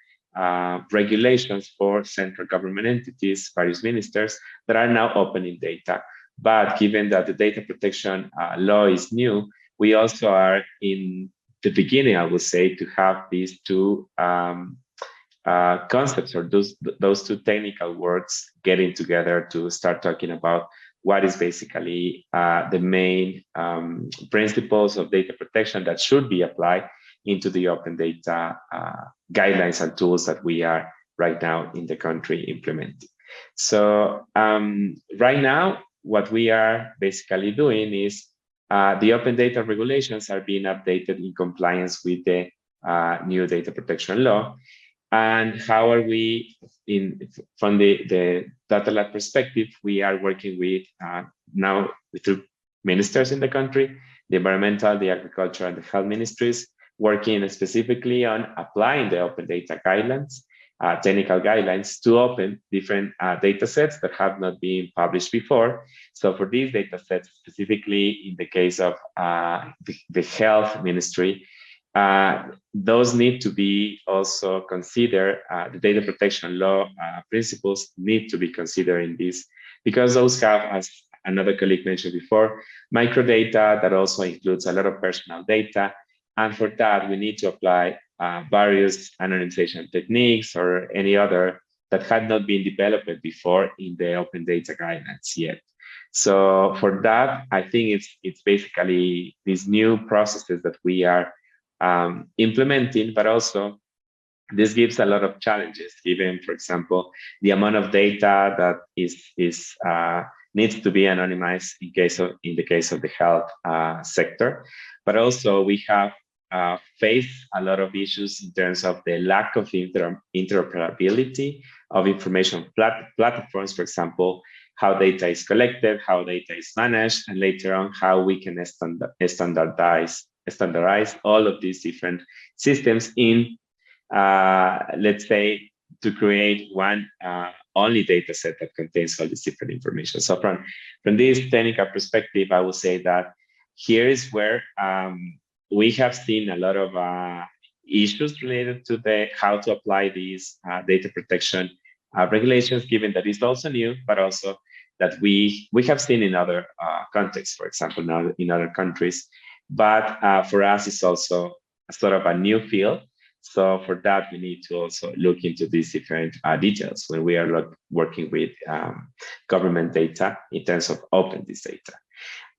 regulations for central government entities, various ministers that are now opening data. But given that the data protection law is new, we also are in the beginning, I would say, to have these two concepts or those two technical words getting together to start talking about what is basically the main principles of data protection that should be applied into the open data guidelines and tools that we are right now in the country implementing. So right now, what we are basically doing is the open data regulations are being updated in compliance with the new data protection law. And how are we, from the data lab perspective, we are working with now with two ministers in the country, the environmental, the agriculture, and the health ministries, working specifically on applying the open data guidelines, technical guidelines to open different data sets that have not been published before. So for these data sets, specifically in the case of the health ministry, those need to be also considered, the data protection law principles need to be considered in this, because those have, as another colleague mentioned before, microdata that also includes a lot of personal data. And for that, we need to apply various anonymization techniques or any other that had not been developed before in the open data guidelines yet. So for that, I think it's basically these new processes that we are implementing, but also this gives a lot of challenges, given, for example, the amount of data that needs to be anonymized in the case of the health sector. But also we have faced a lot of issues in terms of the lack of interoperability of information platforms, for example, how data is collected, how data is managed, and later on how we can standardize all of these different systems in, let's say, to create one only data set that contains all this different information. So from this technical perspective, I will say that here is where we have seen a lot of issues related to how to apply these data protection regulations, given that it's also new, but also that we have seen in other contexts, for example, now in other countries. But for us, it's also a sort of a new field. So for that, we need to also look into these different details when we are working with government data in terms of open this data.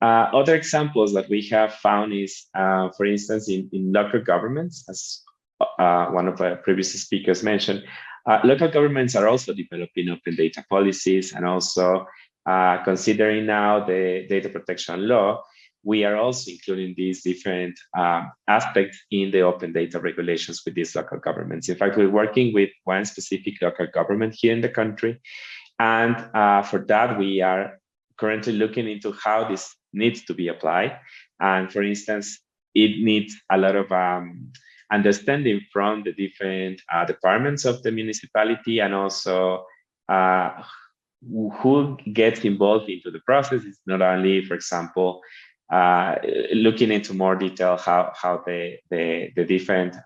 Other examples that we have found is, for instance, in local governments, as one of the previous speakers mentioned, local governments are also developing open data policies, and also considering now the data protection law, we are also including these different aspects in the open data regulations with these local governments. In fact, we're working with one specific local government here in the country, and for that, we are currently looking into how this needs to be applied. And for instance, it needs a lot of understanding from the different departments of the municipality, and also who gets involved into the process. It's not only, for example, looking into more detail how the different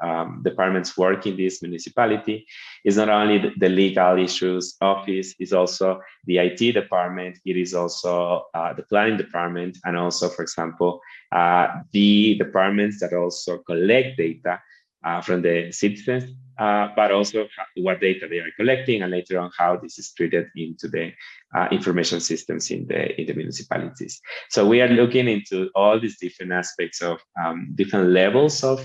departments work in this municipality. Is not only the legal issues office, is also the IT department, it is also the planning department, and also, for example, the departments that also collect data from the citizens, but also what data they are collecting, and later on how this is treated into the information systems in the municipalities. So we are looking into all these different aspects of different levels of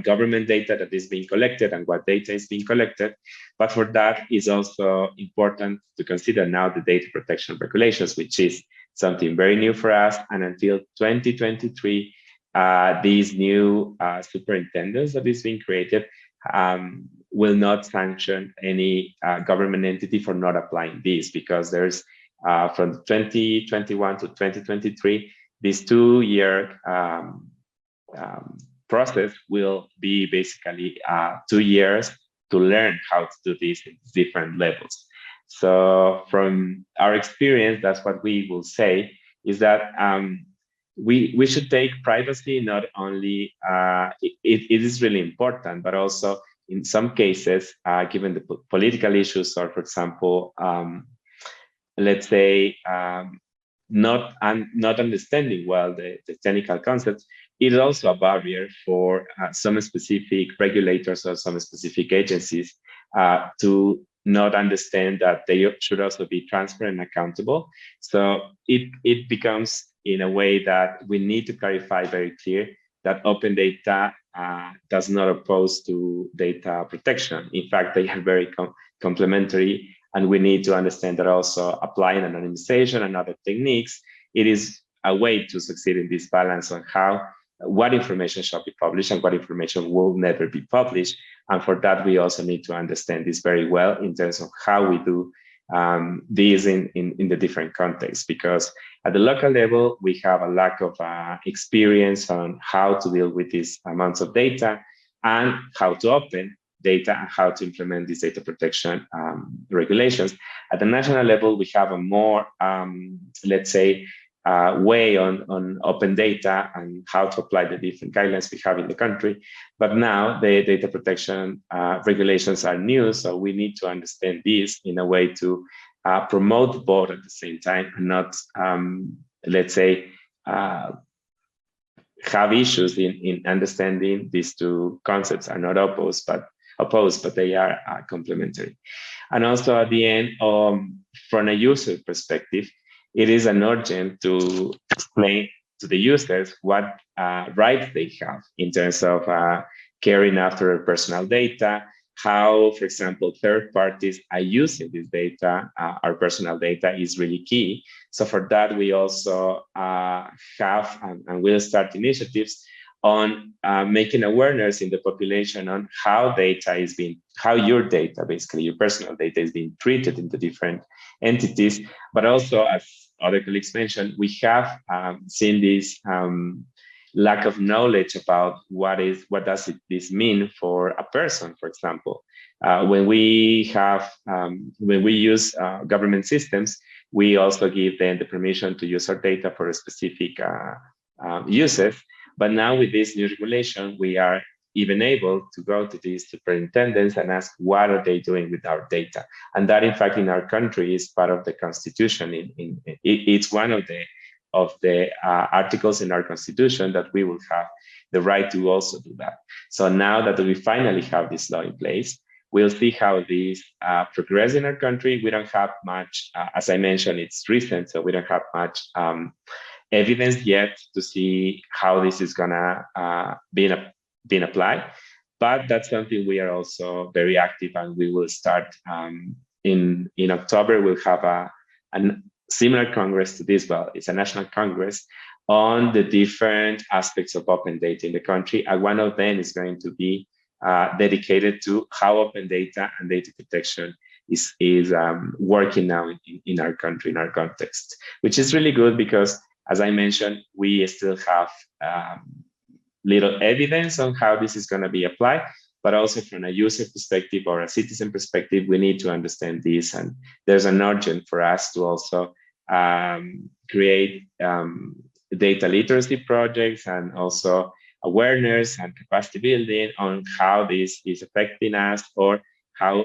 government data that is being collected and what data is being collected. But for that, it's also important to consider now the data protection regulations, which is something very new for us. And until 2023, these new superintendents that is being created will not sanction any government entity for not applying this, because there's from 2021 to 2023, this 2-year process will be basically 2 years to learn how to do this in different levels. So from our experience, that's what we will say, is that we should take privacy not only, it is really important, but also in some cases, given the political issues, or for example, let's say, not understanding well the technical concepts, it is also a barrier for some specific regulators or some specific agencies to not understand that they should also be transparent and accountable. So it becomes in a way that we need to clarify very clear that open data does not oppose to data protection. In fact, they are very complementary, and we need to understand that also applying anonymization and other techniques, it is a way to succeed in this balance on what information shall be published and what information will never be published. And for that, we also need to understand this very well in terms of how we do these in the different contexts, because at the local level, we have a lack of experience on how to deal with these amounts of data and how to open data and how to implement these data protection regulations. At the national level, we have a more, let's say, way on open data and how to apply the different guidelines we have in the country. But now the data protection regulations are new, so we need to understand this in a way to promote both at the same time, and not, let's say, have issues in understanding these two concepts are not opposed, but they are complementary. And also at the end, from a user perspective, it is an urgent to explain to the users what rights they have in terms of caring after personal data, how, for example, third parties are using this data, our personal data is really key. So for that, we also have and will start initiatives on making awareness in the population on how your data, basically your personal data, is being treated in the different entities. But also, as other colleagues mentioned, we have seen this lack of knowledge about what does this mean for a person. For example, when we use government systems, we also give them the permission to use our data for a specific uses. But now with this new regulation, we are even able to go to these superintendents and ask what are they doing with our data. And that, in fact, in our country is part of the constitution. It's one of the articles in our constitution that we will have the right to also do that. So now that we finally have this law in place, we'll see how these progress in our country. We don't have much, as I mentioned, it's recent, so we don't have much evidence yet to see how this is gonna being applied, but that's something we are also very active, and we will start in October. We'll have a similar congress to this, but it's a national congress on the different aspects of open data in the country, and one of them is going to be dedicated to how open data and data protection is working now in our country, in our context, which is really good because, as I mentioned, we still have little evidence on how this is going to be applied, but also from a user perspective or a citizen perspective, we need to understand this. And there's an urgent for us to also create data literacy projects and also awareness and capacity building on how this is affecting us, or how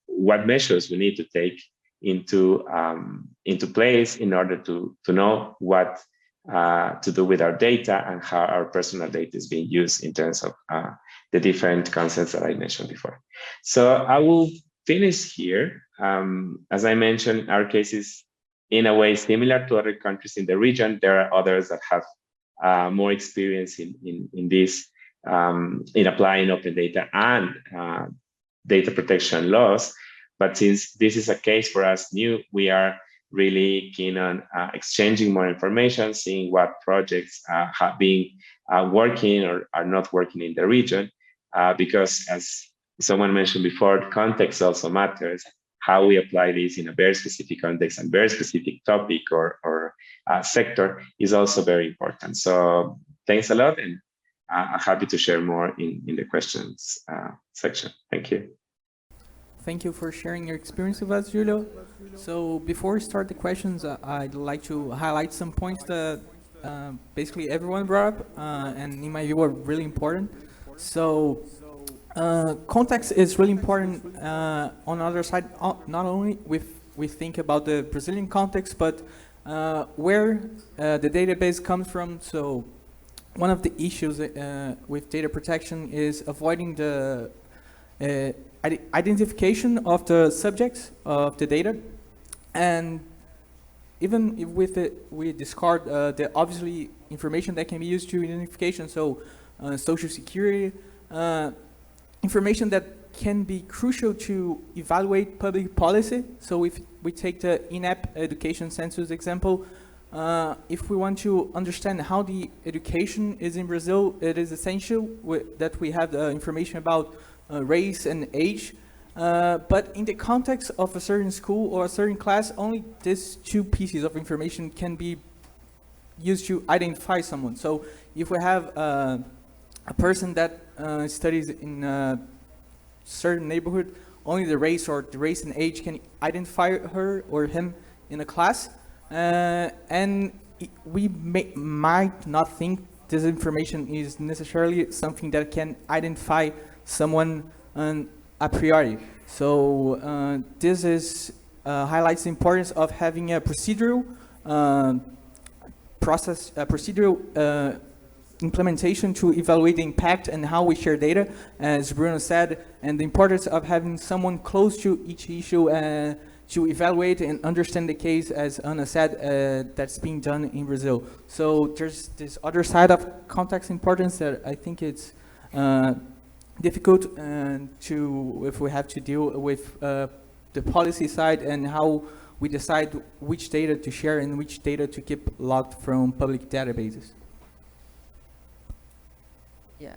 what measures we need to take into place in order to know what to do with our data and how our personal data is being used in terms of the different concepts that I mentioned before. So I will finish here. As I mentioned, our case is in a way similar to other countries in the region. There are others that have more experience in this, in applying open data and data protection laws. But since this is a case for us new, we are really keen on exchanging more information, seeing what projects have been working or are not working in the region, because as someone mentioned before, context also matters. How we apply this in a very specific context and very specific topic or sector is also very important. So thanks a lot, and I'm happy to share more in the questions section. Thank you. Thank you for sharing your experience with us, Julio. So before we start the questions, I'd like to highlight some points that basically everyone brought up, and in my view are really important. So context is really important. On the other side, not only we think about the Brazilian context, but where the database comes from. So one of the issues with data protection is avoiding the identification of the subjects of the data, and even if with it we discard the obviously information that can be used to identification, so social security, information that can be crucial to evaluate public policy. So if we take the in-app education census example, if we want to understand how the education is in Brazil, it is essential that we have the information about race and age, but in the context of a certain school or a certain class, only these two pieces of information can be used to identify someone. So if we have a person that studies in a certain neighborhood, only the race and age can identify her or him in a class, and we might not think this information is necessarily something that can identify someone a priori. So this is highlights the importance of having a procedural process, procedural implementation to evaluate the impact and how we share data, as Bruno said, and the importance of having someone close to each issue to evaluate and understand the case, as Ana said, that's being done in Brazil. So there's this other side of context importance that I think it's difficult if we have to deal with the policy side and how we decide which data to share and which data to keep locked from public databases. Yeah.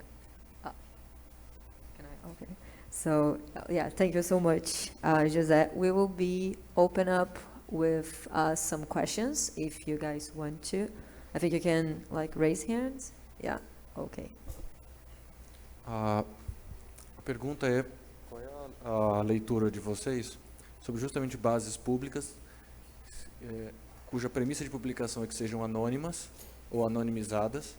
Can I? Okay. So yeah, thank you so much, Jose. We will be open up with some questions if you guys want to. I think you can raise hands. Yeah. Okay. A pergunta é: qual é a leitura de vocês sobre justamente bases públicas cuja premissa de publicação é que sejam anônimas ou anonimizadas?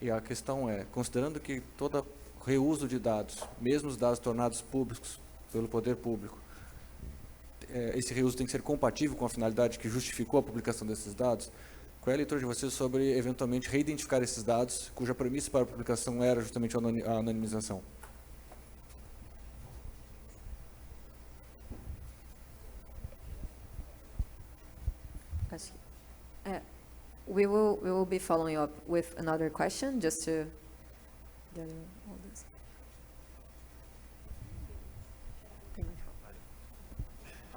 E a questão é, considerando que todo reuso de dados, mesmo os dados tornados públicos pelo poder público, esse reuso tem que ser compatível com a finalidade que justificou a publicação desses dados, qual é a leitura de vocês sobre, eventualmente, reidentificar esses dados, cuja premissa para a publicação era justamente a anonimização? we will be following up with another question just to get all this.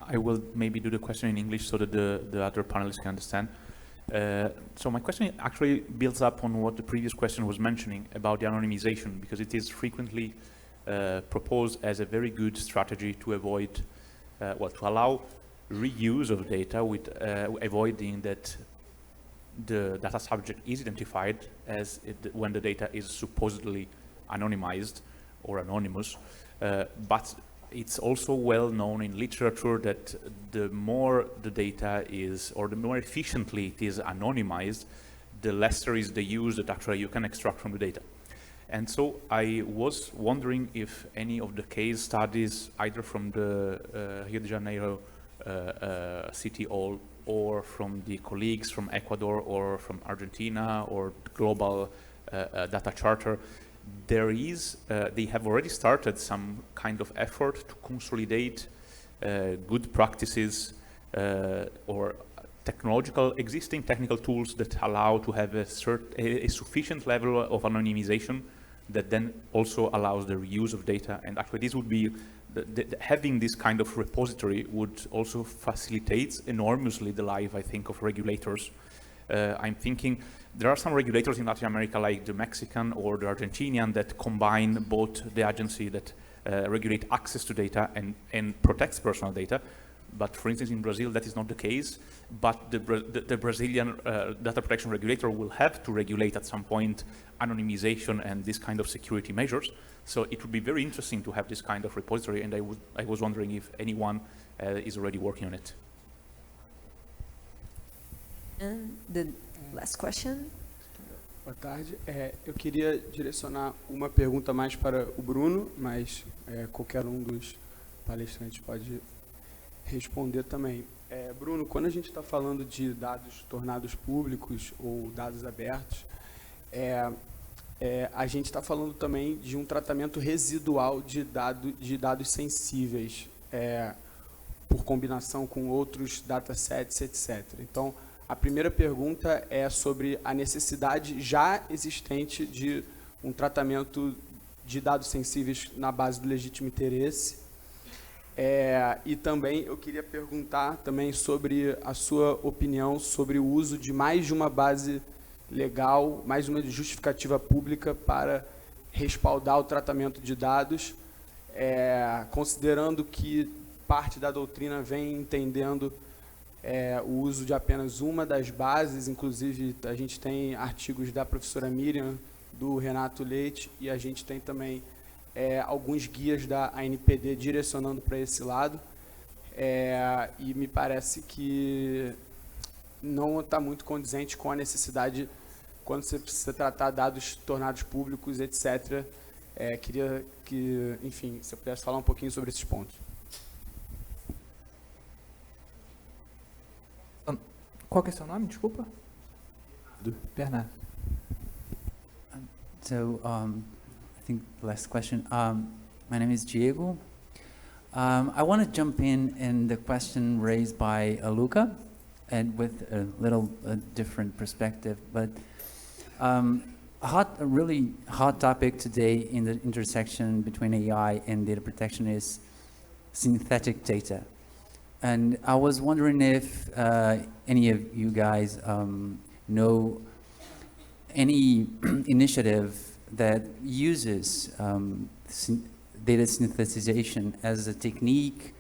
I will maybe do the question in English so that the other panelists can understand. So my question actually builds up on what the previous question was mentioning about the anonymization, because it is frequently proposed as a very good strategy to avoid, well, to allow reuse of data with avoiding that the data subject is identified as when the data is supposedly anonymized or anonymous. But it's also well known in literature that the more the data is, or the more efficiently it is anonymized, the lesser is the use that actually you can extract from the data. And so I was wondering if any of the case studies, either from the Rio de Janeiro City Hall, or from the colleagues from Ecuador or from Argentina or the Global Data Charter, they have already started some kind of effort to consolidate good practices or existing technical tools that allow to have a sufficient level of anonymization that then also allows the reuse of data. And actually this would be, having this kind of repository would also facilitate enormously the life, I think, of regulators. I'm thinking there are some regulators in Latin America, like the Mexican or the Argentinian, that combine both the agency that regulate access to data and protects personal data. But for instance, in Brazil, that is not the case. But the Brazilian data protection regulator will have to regulate at some point anonymization and this kind of security measures. So it would be very interesting to have this kind of repository, and I was wondering if anyone is already working on it. And the last question. Boa tarde. Eu queria direcionar uma pergunta mais para o Bruno, mas qualquer um dos palestrantes pode responder também. Bruno, quando a gente está falando de dados tornados públicos ou dados abertos, a gente está falando também de um tratamento residual de dados sensíveis, por combinação com outros datasets, etc. Então, a primeira pergunta é sobre a necessidade já existente de um tratamento de dados sensíveis na base do legítimo interesse. E também eu queria perguntar também sobre a sua opinião sobre o uso de mais de uma base legal, mais uma justificativa pública para respaldar o tratamento de dados, considerando que parte da doutrina vem entendendo o uso de apenas uma das bases. Inclusive a gente tem artigos da professora Miriam, do Renato Leite, e a gente tem também alguns guias da ANPD direcionando para esse lado, e me parece que não está muito condizente com a necessidade, quando você precisa tratar dados tornados públicos, etc. Queria que, enfim, você pudesse falar um pouquinho sobre esses pontos. Qual que é seu nome? Desculpa. Bernardo. So, I think the last question. My name is Diego. I want to jump in the question raised by Luca, and with a little different perspective. But a really hot topic today in the intersection between AI and data protection is synthetic data. And I was wondering if any of you guys know any initiative that uses data synthesization as a technique,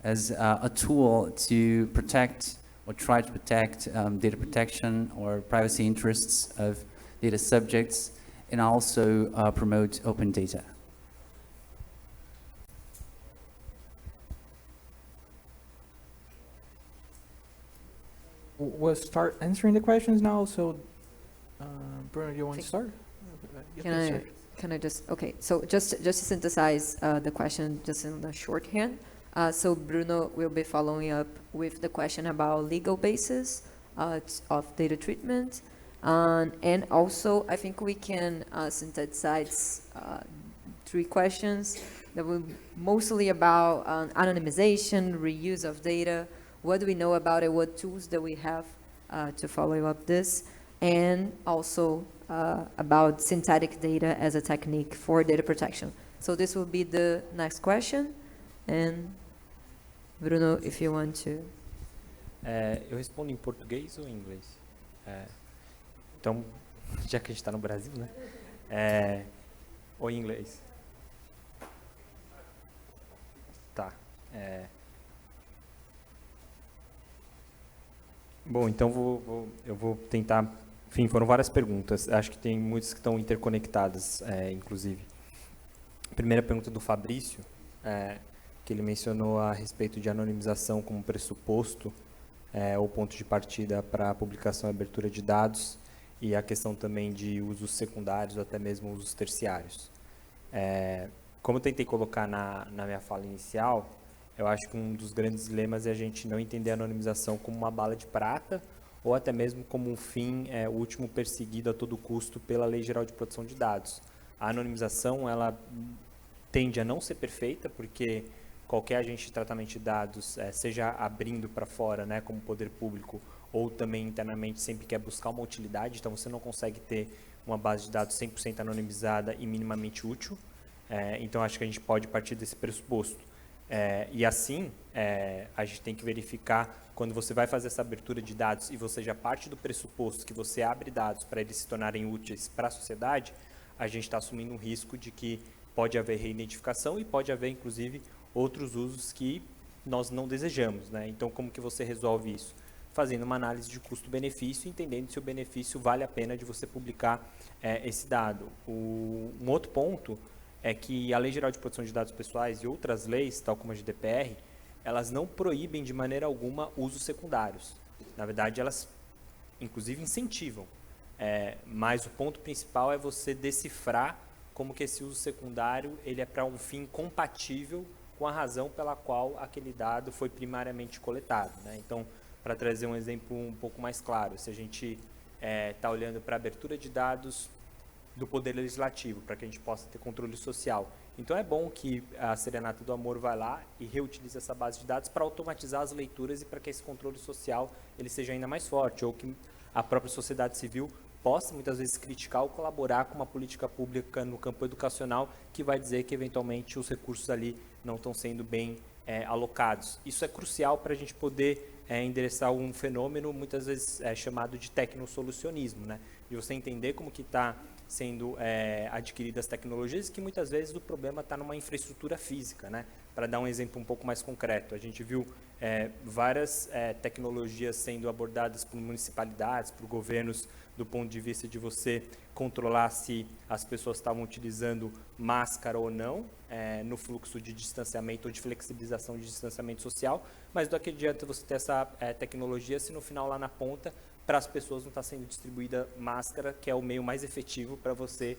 as a tool to protect or try to protect data protection or privacy interests of data subjects, and also promote open data. We'll start answering the questions now. So, Bruno, do you want to start? Can I just, okay, so just to synthesize the question just in the shorthand. So Bruno will be following up with the question about legal basis of data treatment. And also, I think we can synthesize 3 questions that will mostly about anonymization, reuse of data. What do we know about it? What tools do we have to follow up this? and also about synthetic data as a technique for data protection. So this will be the next question. And Bruno, if you want to. Eu respondo em português ou em inglês? Então, já que a gente está no Brasil, né? Ou em inglês? Tá. Bom, então eu vou tentar. Enfim, foram várias perguntas. Acho que tem muitas que estão interconectadas, inclusive. A primeira pergunta do Fabrício, que ele mencionou a respeito de anonimização como pressuposto ou ponto de partida para a publicação e abertura de dados, e a questão também de usos secundários ou até mesmo usos terciários. Como eu tentei colocar na minha fala inicial, eu acho que um dos grandes dilemas é a gente não entender a anonimização como uma bala de prata ou até mesmo como um fim último perseguido a todo custo pela Lei Geral de Proteção de Dados. A anonimização, ela tende a não ser perfeita, porque qualquer agente de tratamento de dados, seja abrindo para fora, né, como poder público, ou também internamente sempre quer buscar uma utilidade, então você não consegue ter uma base de dados 100% anonimizada e minimamente útil. Então acho que a gente pode partir desse pressuposto. E assim, a gente tem que verificar, quando você vai fazer essa abertura de dados e você já parte do pressuposto que você abre dados para eles se tornarem úteis para a sociedade, a gente está assumindo um risco de que pode haver reidentificação e pode haver, inclusive, outros usos que nós não desejamos, né? Então, como que você resolve isso? Fazendo uma análise de custo-benefício, entendendo se o benefício vale a pena de você publicar esse dado. Um outro ponto é que a Lei Geral de Proteção de Dados Pessoais e outras leis, tal como a GDPR, elas não proíbem de maneira alguma usos secundários. Na verdade, elas, inclusive, incentivam. Mas o ponto principal é você decifrar como que esse uso secundário ele é para um fim compatível com a razão pela qual aquele dado foi primariamente coletado, né? Então, para trazer um exemplo um pouco mais claro, se a gente está olhando para a abertura de dados do Poder Legislativo, para que a gente possa ter controle social. Então, é bom que a Serenata do Amor vai lá e reutilize essa base de dados para automatizar as leituras e para que esse controle social ele seja ainda mais forte, ou que a própria sociedade civil possa, muitas vezes, criticar ou colaborar com uma política pública no campo educacional que vai dizer que, eventualmente, os recursos ali não estão sendo bem alocados. Isso é crucial para a gente poder endereçar um fenômeno, muitas vezes chamado de tecnosolucionismo, né? De você entender como que está sendo adquiridas tecnologias e que, muitas vezes, o problema está numa infraestrutura física, né? Para dar um exemplo um pouco mais concreto, a gente viu várias tecnologias sendo abordadas por municipalidades, por governos, do ponto de vista de você controlar se as pessoas estavam utilizando máscara ou não, no fluxo de distanciamento ou de flexibilização de distanciamento social, mas do que adianta você ter essa tecnologia se no final lá na ponta, para as pessoas não está sendo distribuída máscara, que é o meio mais efetivo para você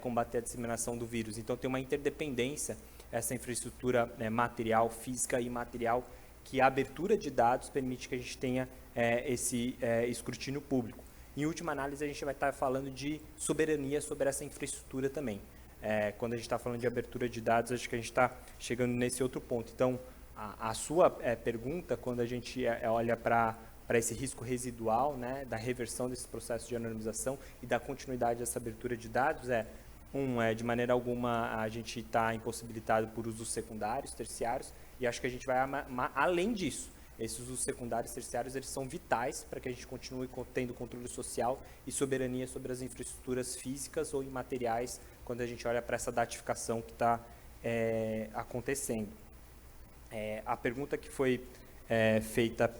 combater a disseminação do vírus. Então tem uma interdependência, essa infraestrutura material, física e imaterial, que a abertura de dados permite que a gente tenha esse escrutínio público. Em última análise, a gente vai estar falando de soberania sobre essa infraestrutura também. Quando a gente está falando de abertura de dados, acho que a gente está chegando nesse outro ponto. Então, a sua pergunta, quando a gente olha para esse risco residual, né, da reversão desse processo de anonimização e da continuidade dessa abertura de dados, de maneira alguma a gente está impossibilitado por usos secundários, terciários, e acho que a gente vai além disso. Esses usos secundários e terciários, eles são vitais para que a gente continue tendo controle social e soberania sobre as infraestruturas físicas ou imateriais quando a gente olha para essa datificação que está acontecendo. A pergunta que foi feita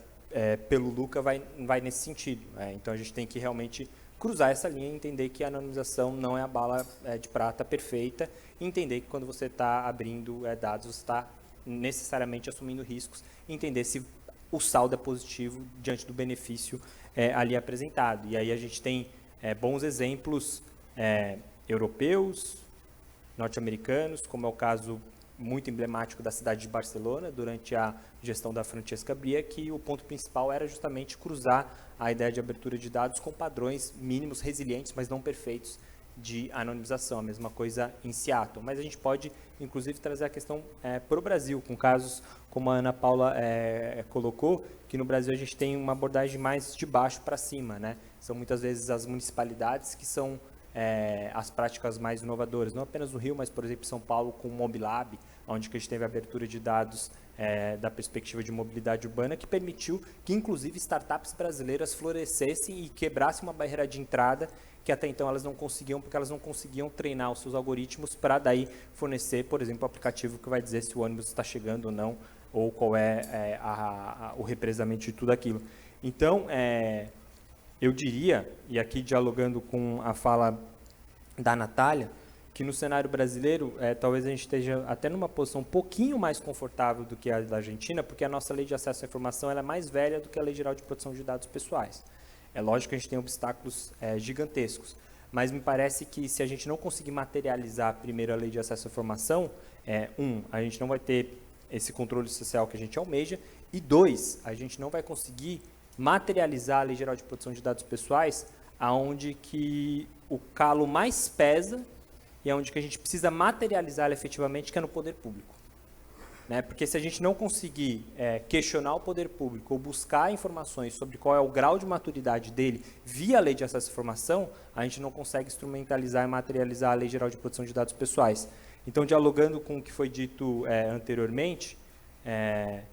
pelo Luca vai nesse sentido. Então, a gente tem que realmente cruzar essa linha e entender que a anonimização não é a bala de prata perfeita e entender que quando você está abrindo dados, você está necessariamente assumindo riscos e entender se o saldo é positivo diante do benefício ali apresentado. E aí a gente tem bons exemplos europeus, norte-americanos, como é o caso muito emblemático da cidade de Barcelona, durante a gestão da Francesca Bria, que o ponto principal era justamente cruzar a ideia de abertura de dados com padrões mínimos resilientes, mas não perfeitos, de anonimização, a mesma coisa em Seattle. Mas a gente pode, inclusive, trazer a questão para o Brasil, com casos como a Ana Paula colocou, que no Brasil a gente tem uma abordagem mais de baixo para cima, né? São muitas vezes as municipalidades que são as práticas mais inovadoras, não apenas no Rio, mas, por exemplo, em São Paulo, com o Mobilab, onde que a gente teve a abertura de dados da perspectiva de mobilidade urbana, que permitiu que, inclusive, startups brasileiras florescessem e quebrassem uma barreira de entrada que até então elas não conseguiam, porque elas não conseguiam treinar os seus algoritmos para daí fornecer, por exemplo, o aplicativo que vai dizer se o ônibus está chegando ou não, ou qual é o represamento de tudo aquilo. Então, eu diria, e aqui dialogando com a fala da Natália, que no cenário brasileiro, talvez a gente esteja até numa posição um pouquinho mais confortável do que a da Argentina, porque a nossa lei de acesso à informação ela é mais velha do que a Lei Geral de Proteção de Dados Pessoais. É lógico que a gente tem obstáculos gigantescos, mas me parece que se a gente não conseguir materializar primeiro a lei de acesso à informação, a gente não vai ter esse controle social que a gente almeja, e dois, a gente não vai conseguir materializar a Lei Geral de Proteção de Dados Pessoais, aonde que o calo mais pesa e aonde que a gente precisa materializar efetivamente, que é no poder público. Né? Porque se a gente não conseguir questionar o poder público ou buscar informações sobre qual é o grau de maturidade dele via lei de acesso à informação, a gente não consegue instrumentalizar e materializar a Lei Geral de Proteção de Dados Pessoais. Então, dialogando com o que foi dito anteriormente,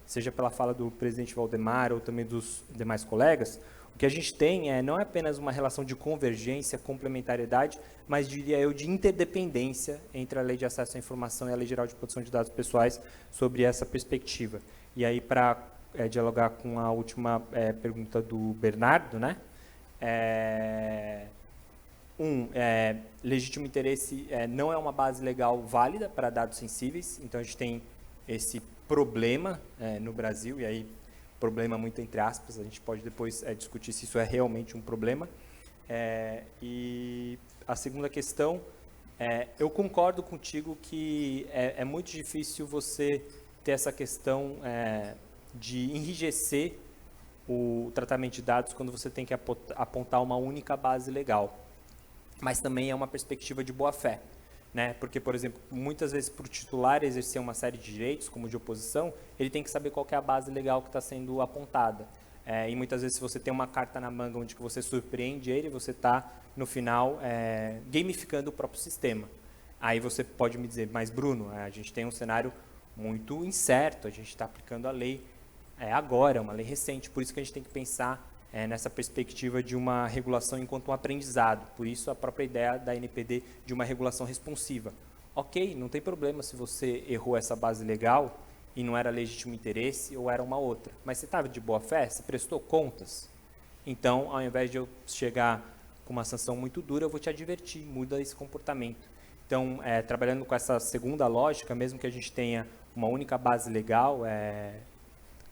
seja pela fala do presidente Valdemar ou também dos demais colegas, o que a gente tem não é apenas uma relação de convergência, complementariedade, mas, diria eu, de interdependência entre a Lei de Acesso à Informação e a Lei Geral de Proteção de Dados Pessoais sobre essa perspectiva. E aí, para dialogar com a última pergunta do Bernardo, né? Legítimo interesse não é uma base legal válida para dados sensíveis, então a gente tem esse problema no Brasil, e aí problema muito entre aspas, a gente pode depois discutir se isso é realmente um problema. E a segunda questão, eu concordo contigo que é muito difícil você ter essa questão de enrijecer o tratamento de dados quando você tem que apontar uma única base legal, mas também é uma perspectiva de boa-fé. Né? Porque, por exemplo, muitas vezes para o titular exercer uma série de direitos, como de oposição, ele tem que saber qual que é a base legal que está sendo apontada. E muitas vezes, se você tem uma carta na manga onde que você surpreende ele, você está, no final, gamificando o próprio sistema. Aí você pode me dizer, mas Bruno, a gente tem um cenário muito incerto, a gente está aplicando a lei agora, uma lei recente, por isso que a gente tem que pensar nessa perspectiva de uma regulação enquanto um aprendizado. Por isso, a própria ideia da NPD de uma regulação responsiva. Ok, não tem problema se você errou essa base legal e não era legítimo interesse ou era uma outra. Mas você estava de boa fé? Você prestou contas? Então, ao invés de eu chegar com uma sanção muito dura, eu vou te advertir, muda esse comportamento. Então, trabalhando com essa segunda lógica, mesmo que a gente tenha uma única base legal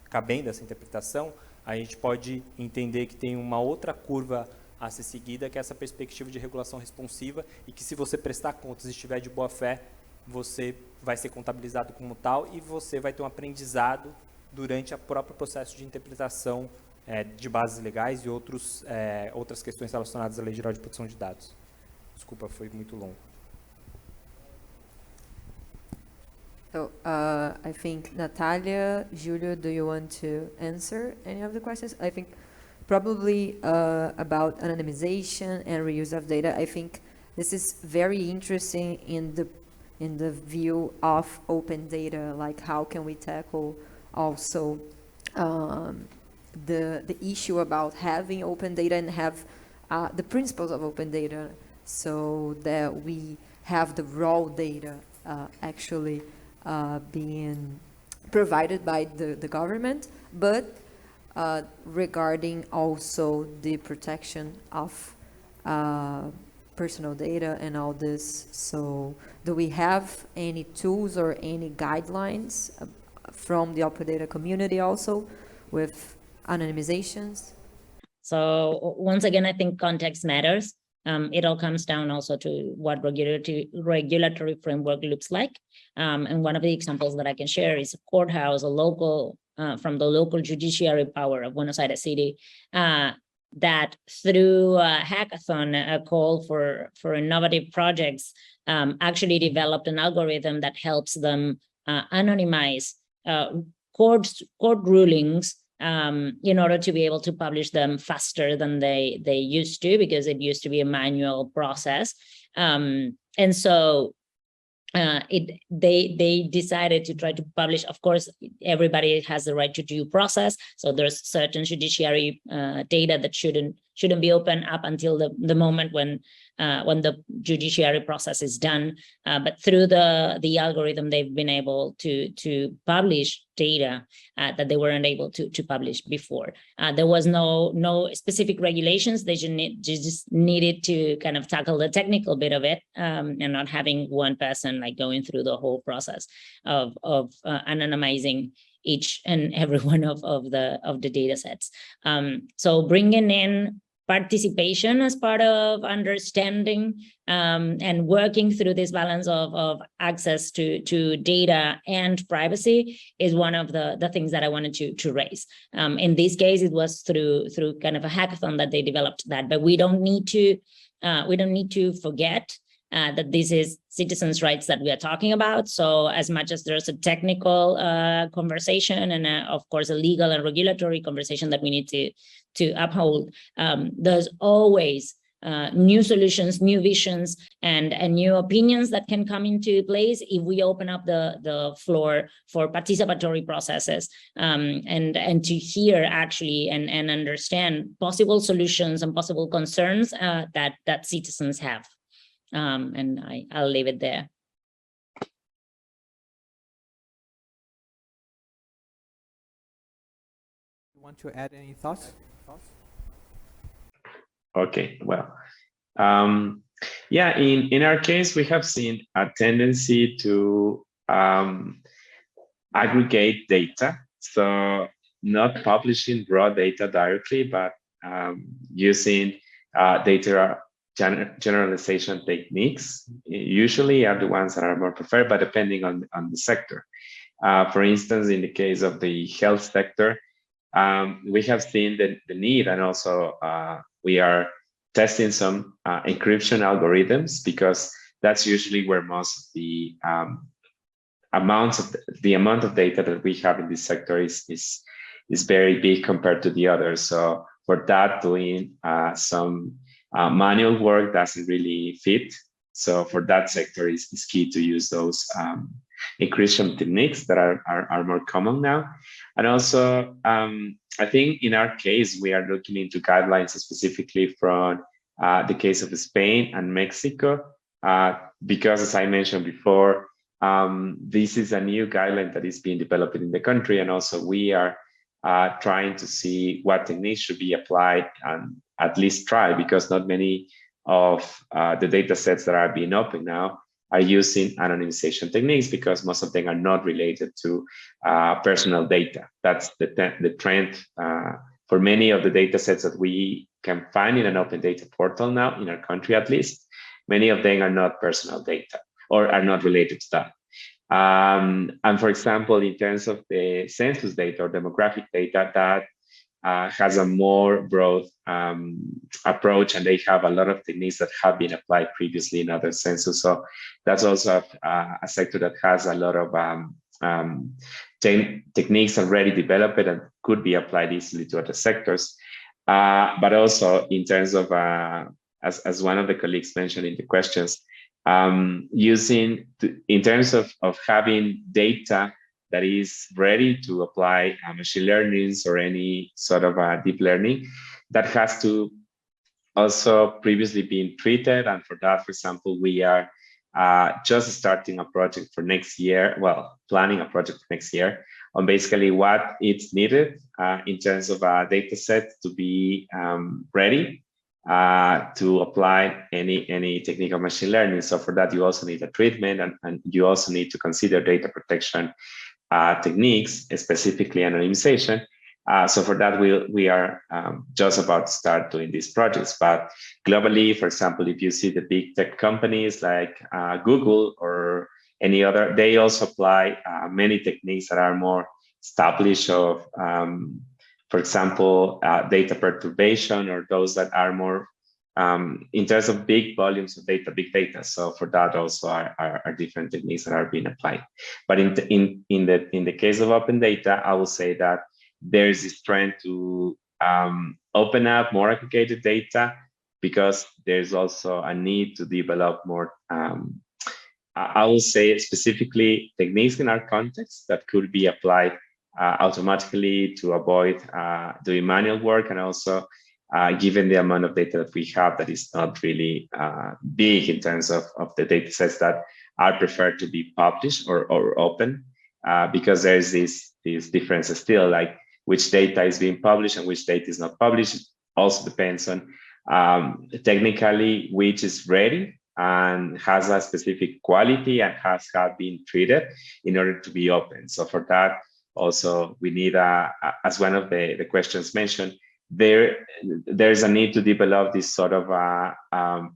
cabendo essa interpretação, a gente pode entender que tem uma outra curva a ser seguida, que é essa perspectiva de regulação responsiva, e que se você prestar contas e estiver de boa fé, você vai ser contabilizado como tal e você vai ter um aprendizado durante o próprio processo de interpretação de bases legais e outras questões relacionadas à Lei Geral de Proteção de Dados. Desculpa, foi muito longo. So, I think Natalia, Julio, do you want to answer any of the questions? I think probably about anonymization and reuse of data. I think this is very interesting in the view of open data, like how can we tackle also the issue about having open data and have the principles of open data, so that we have the raw data actually being provided by the government, but regarding also the protection of personal data and all this. So do we have any tools or any guidelines from the open data community also with anonymizations? So once again, I think context matters. It all comes down also to what regulatory framework looks like. And one of the examples that I can share is a courthouse, a local, from the local judiciary power of Buenos Aires City, that through a hackathon, a call for innovative projects, actually developed an algorithm that helps them anonymize court rulings in order to be able to publish them faster than they used to, because it used to be a manual process. And so they decided to try to publish. Of course, everybody has the right to due process, so there's certain judiciary data that shouldn't be open up until the moment when the judiciary process is done. But through the algorithm, they've been able to publish data that they weren't able to publish before. There was no specific regulations. They just needed to kind of tackle the technical bit of it, and not having one person like going through the whole process of anonymizing each and every one of the data sets. So bringing in participation as part of understanding and working through this balance of access to data and privacy is one of the things that I wanted to raise. In this case, it was through kind of a hackathon that they developed that, but we don't need to forget that this is citizens' rights that we are talking about. So as much as there's a technical conversation and of course a legal and regulatory conversation that we need to uphold, there's always new solutions, new visions, and new opinions that can come into place if we open up the floor for participatory processes, and to hear actually and understand possible solutions and possible concerns that citizens have. And I'll leave it there. You want to add any thoughts? Okay, well, yeah, in our case, we have seen a tendency to aggregate data. So not publishing raw data directly, but using data generalization techniques usually are the ones that are more preferred, but depending on the sector. For instance, in the case of the health sector, we have seen the need, and also we are testing some encryption algorithms, because that's usually where most of the amount of data that we have in this sector is very big compared to the others. So for that, doing some manual work doesn't really fit. So for that sector, is key to use those encryption techniques that are more common now. And also, I think in our case, we are looking into guidelines specifically from the case of Spain and Mexico, because as I mentioned before, this is a new guideline that is being developed in the country. And also we are trying to see what techniques should be applied, and at least try, because not many of the data sets that are being opened now are using anonymization techniques, because most of them are not related to personal data. That's the trend for many of the data sets that we can find in an open data portal now, in our country at least. Many of them are not personal data or are not related to that. And for example, in terms of the census data or demographic data, that has a more broad approach, and they have a lot of techniques that have been applied previously in other census. So that's also a sector that has a lot of techniques already developed and could be applied easily to other sectors. But also in terms of, as one of the colleagues mentioned in the questions, in terms of having data that is ready to apply machine learnings or any sort of deep learning, that has to also previously been treated. And for that, for example, we are just starting a project for next year, well, planning a project for next year on basically what it's needed in terms of a data set to be ready to apply any technical machine learning. So for that, you also need a treatment, and you also need to consider data protection techniques, specifically anonymization. So for that, we are just about to start doing these projects. But globally, for example, if you see the big tech companies like Google or any other, they also apply many techniques that are more established of for example, data perturbation, or those that are more in terms of big volumes of data, big data. So for that also are different techniques that are being applied. But in the case of open data, I will say that there's this trend to open up more aggregated data, because there's also a need to develop more, I will say specifically techniques in our context that could be applied automatically to avoid doing manual work, and also given the amount of data that we have that is not really big in terms of the data sets that are preferred to be published or open, because there's these differences still, like which data is being published and which data is not published. It also depends on technically which is ready and has a specific quality and has been treated in order to be open. So for that, also we need, as one of the questions mentioned, there's a need to develop this sort of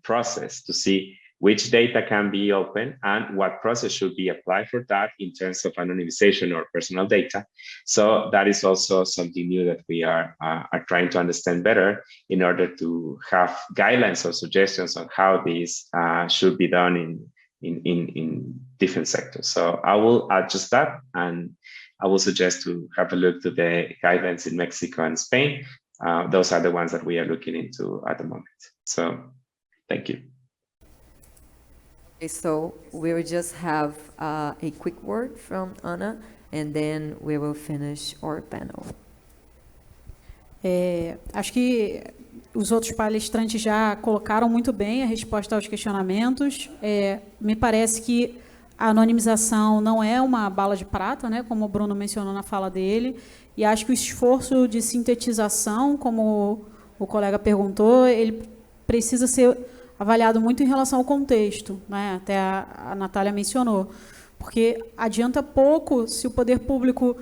process to see which data can be open and what process should be applied for that in terms of anonymization or personal data. So that is also something new that we are trying to understand better in order to have guidelines or suggestions on how this should be done in different sectors. So I will adjust that, and I will suggest to have a look to the guidelines in Mexico and Spain. Those are the ones that we are looking into at the moment. So thank you. Okay, so we will just have a quick word from Ana, and then we will finish our panel. Acho que os outros palestrantes já colocaram muito bem a resposta aos questionamentos. Me parece que a anonimização não é uma bala de prata, né, como o Bruno mencionou na fala dele, e acho que o esforço de sintetização, como o colega perguntou, ele precisa ser avaliado muito em relação ao contexto, né? Até a Natália mencionou, porque adianta pouco se o poder público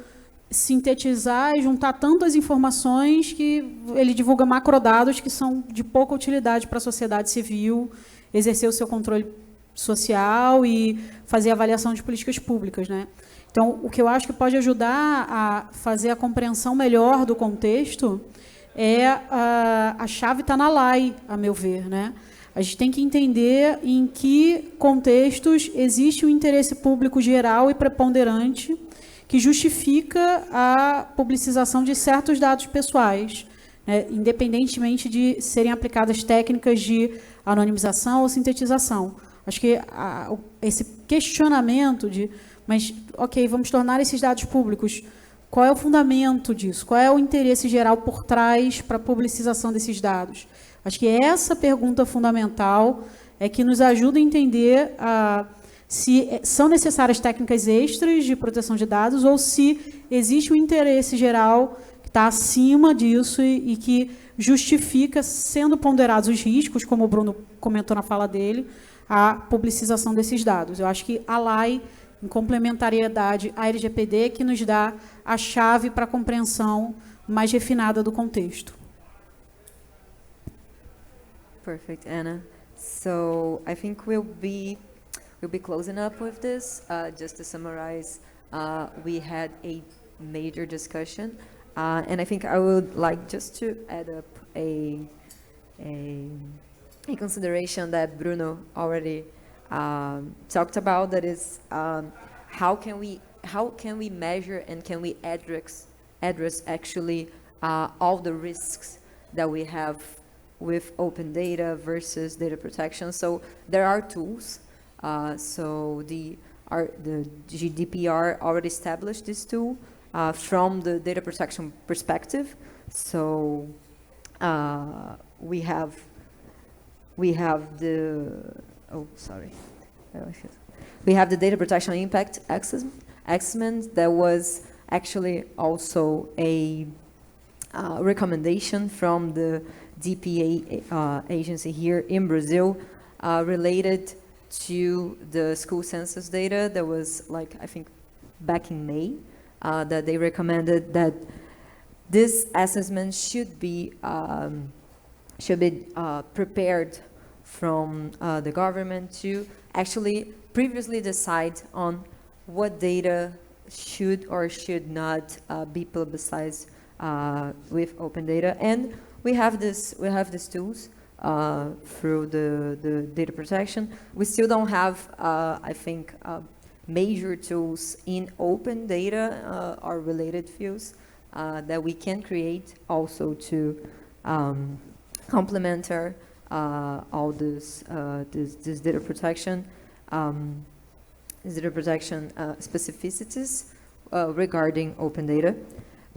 sintetizar e juntar tantas informações que ele divulga macrodados que são de pouca utilidade para a sociedade civil exercer o seu controle social e fazer avaliação de políticas públicas, né? Então, o que eu acho que pode ajudar a fazer a compreensão melhor do contexto a chave está na lei, a meu ver, né? A gente tem que entender em que contextos existe o interesse público geral e preponderante que justifica a publicização de certos dados pessoais, né, independentemente de serem aplicadas técnicas de anonimização ou sintetização. Acho que esse questionamento de, mas, ok, vamos tornar esses dados públicos, qual é o fundamento disso? Qual é o interesse geral por trás para a publicização desses dados? Acho que essa pergunta fundamental é que nos ajuda a entender se são necessárias técnicas extras de proteção de dados ou se existe um interesse geral que está acima disso e que justifica, sendo ponderados os riscos, como o Bruno comentou na fala dele, a publicização desses dados. Eu acho que a lei, em complementariedade à LGPD, que nos dá a chave para a compreensão mais refinada do contexto. Perfect, Anna. So I think we'll be closing up with this. Just to summarize, we had a major discussion, and I think I would like just to add up a consideration that Bruno already talked about. That is, how can we measure and can we address actually all the risks that we have with open data versus data protection. So there are tools. So the GDPR already established this tool from the data protection perspective. So we have the data protection impact assessment that was actually also a recommendation from the DPA agency here in Brazil related to the school census data that was, like, I think back in May, that they recommended that this assessment should be prepared from the government to actually previously decide on what data should or should not be publicized with open data. And we have these tools through the data protection. We still don't have, I think, major tools in open data or related fields that we can create also to complement all this data protection specificities regarding open data.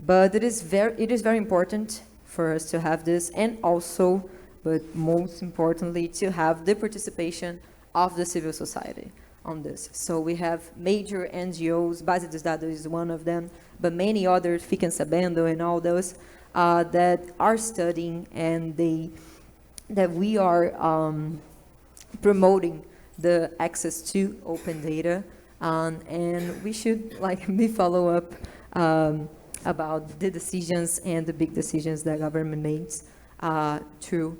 But it is very important for us to have this, and also, but most importantly, to have the participation of the civil society on this. So we have major NGOs, Base dos Dados is one of them, but many others, Fiquem Sabendo and all those, that are studying, and that we are promoting the access to open data, and we should be follow up about the decisions and the big decisions that government makes through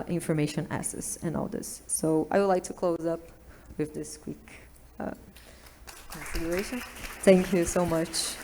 information access and all this. So I would like to close up with this quick consideration. Thank you so much.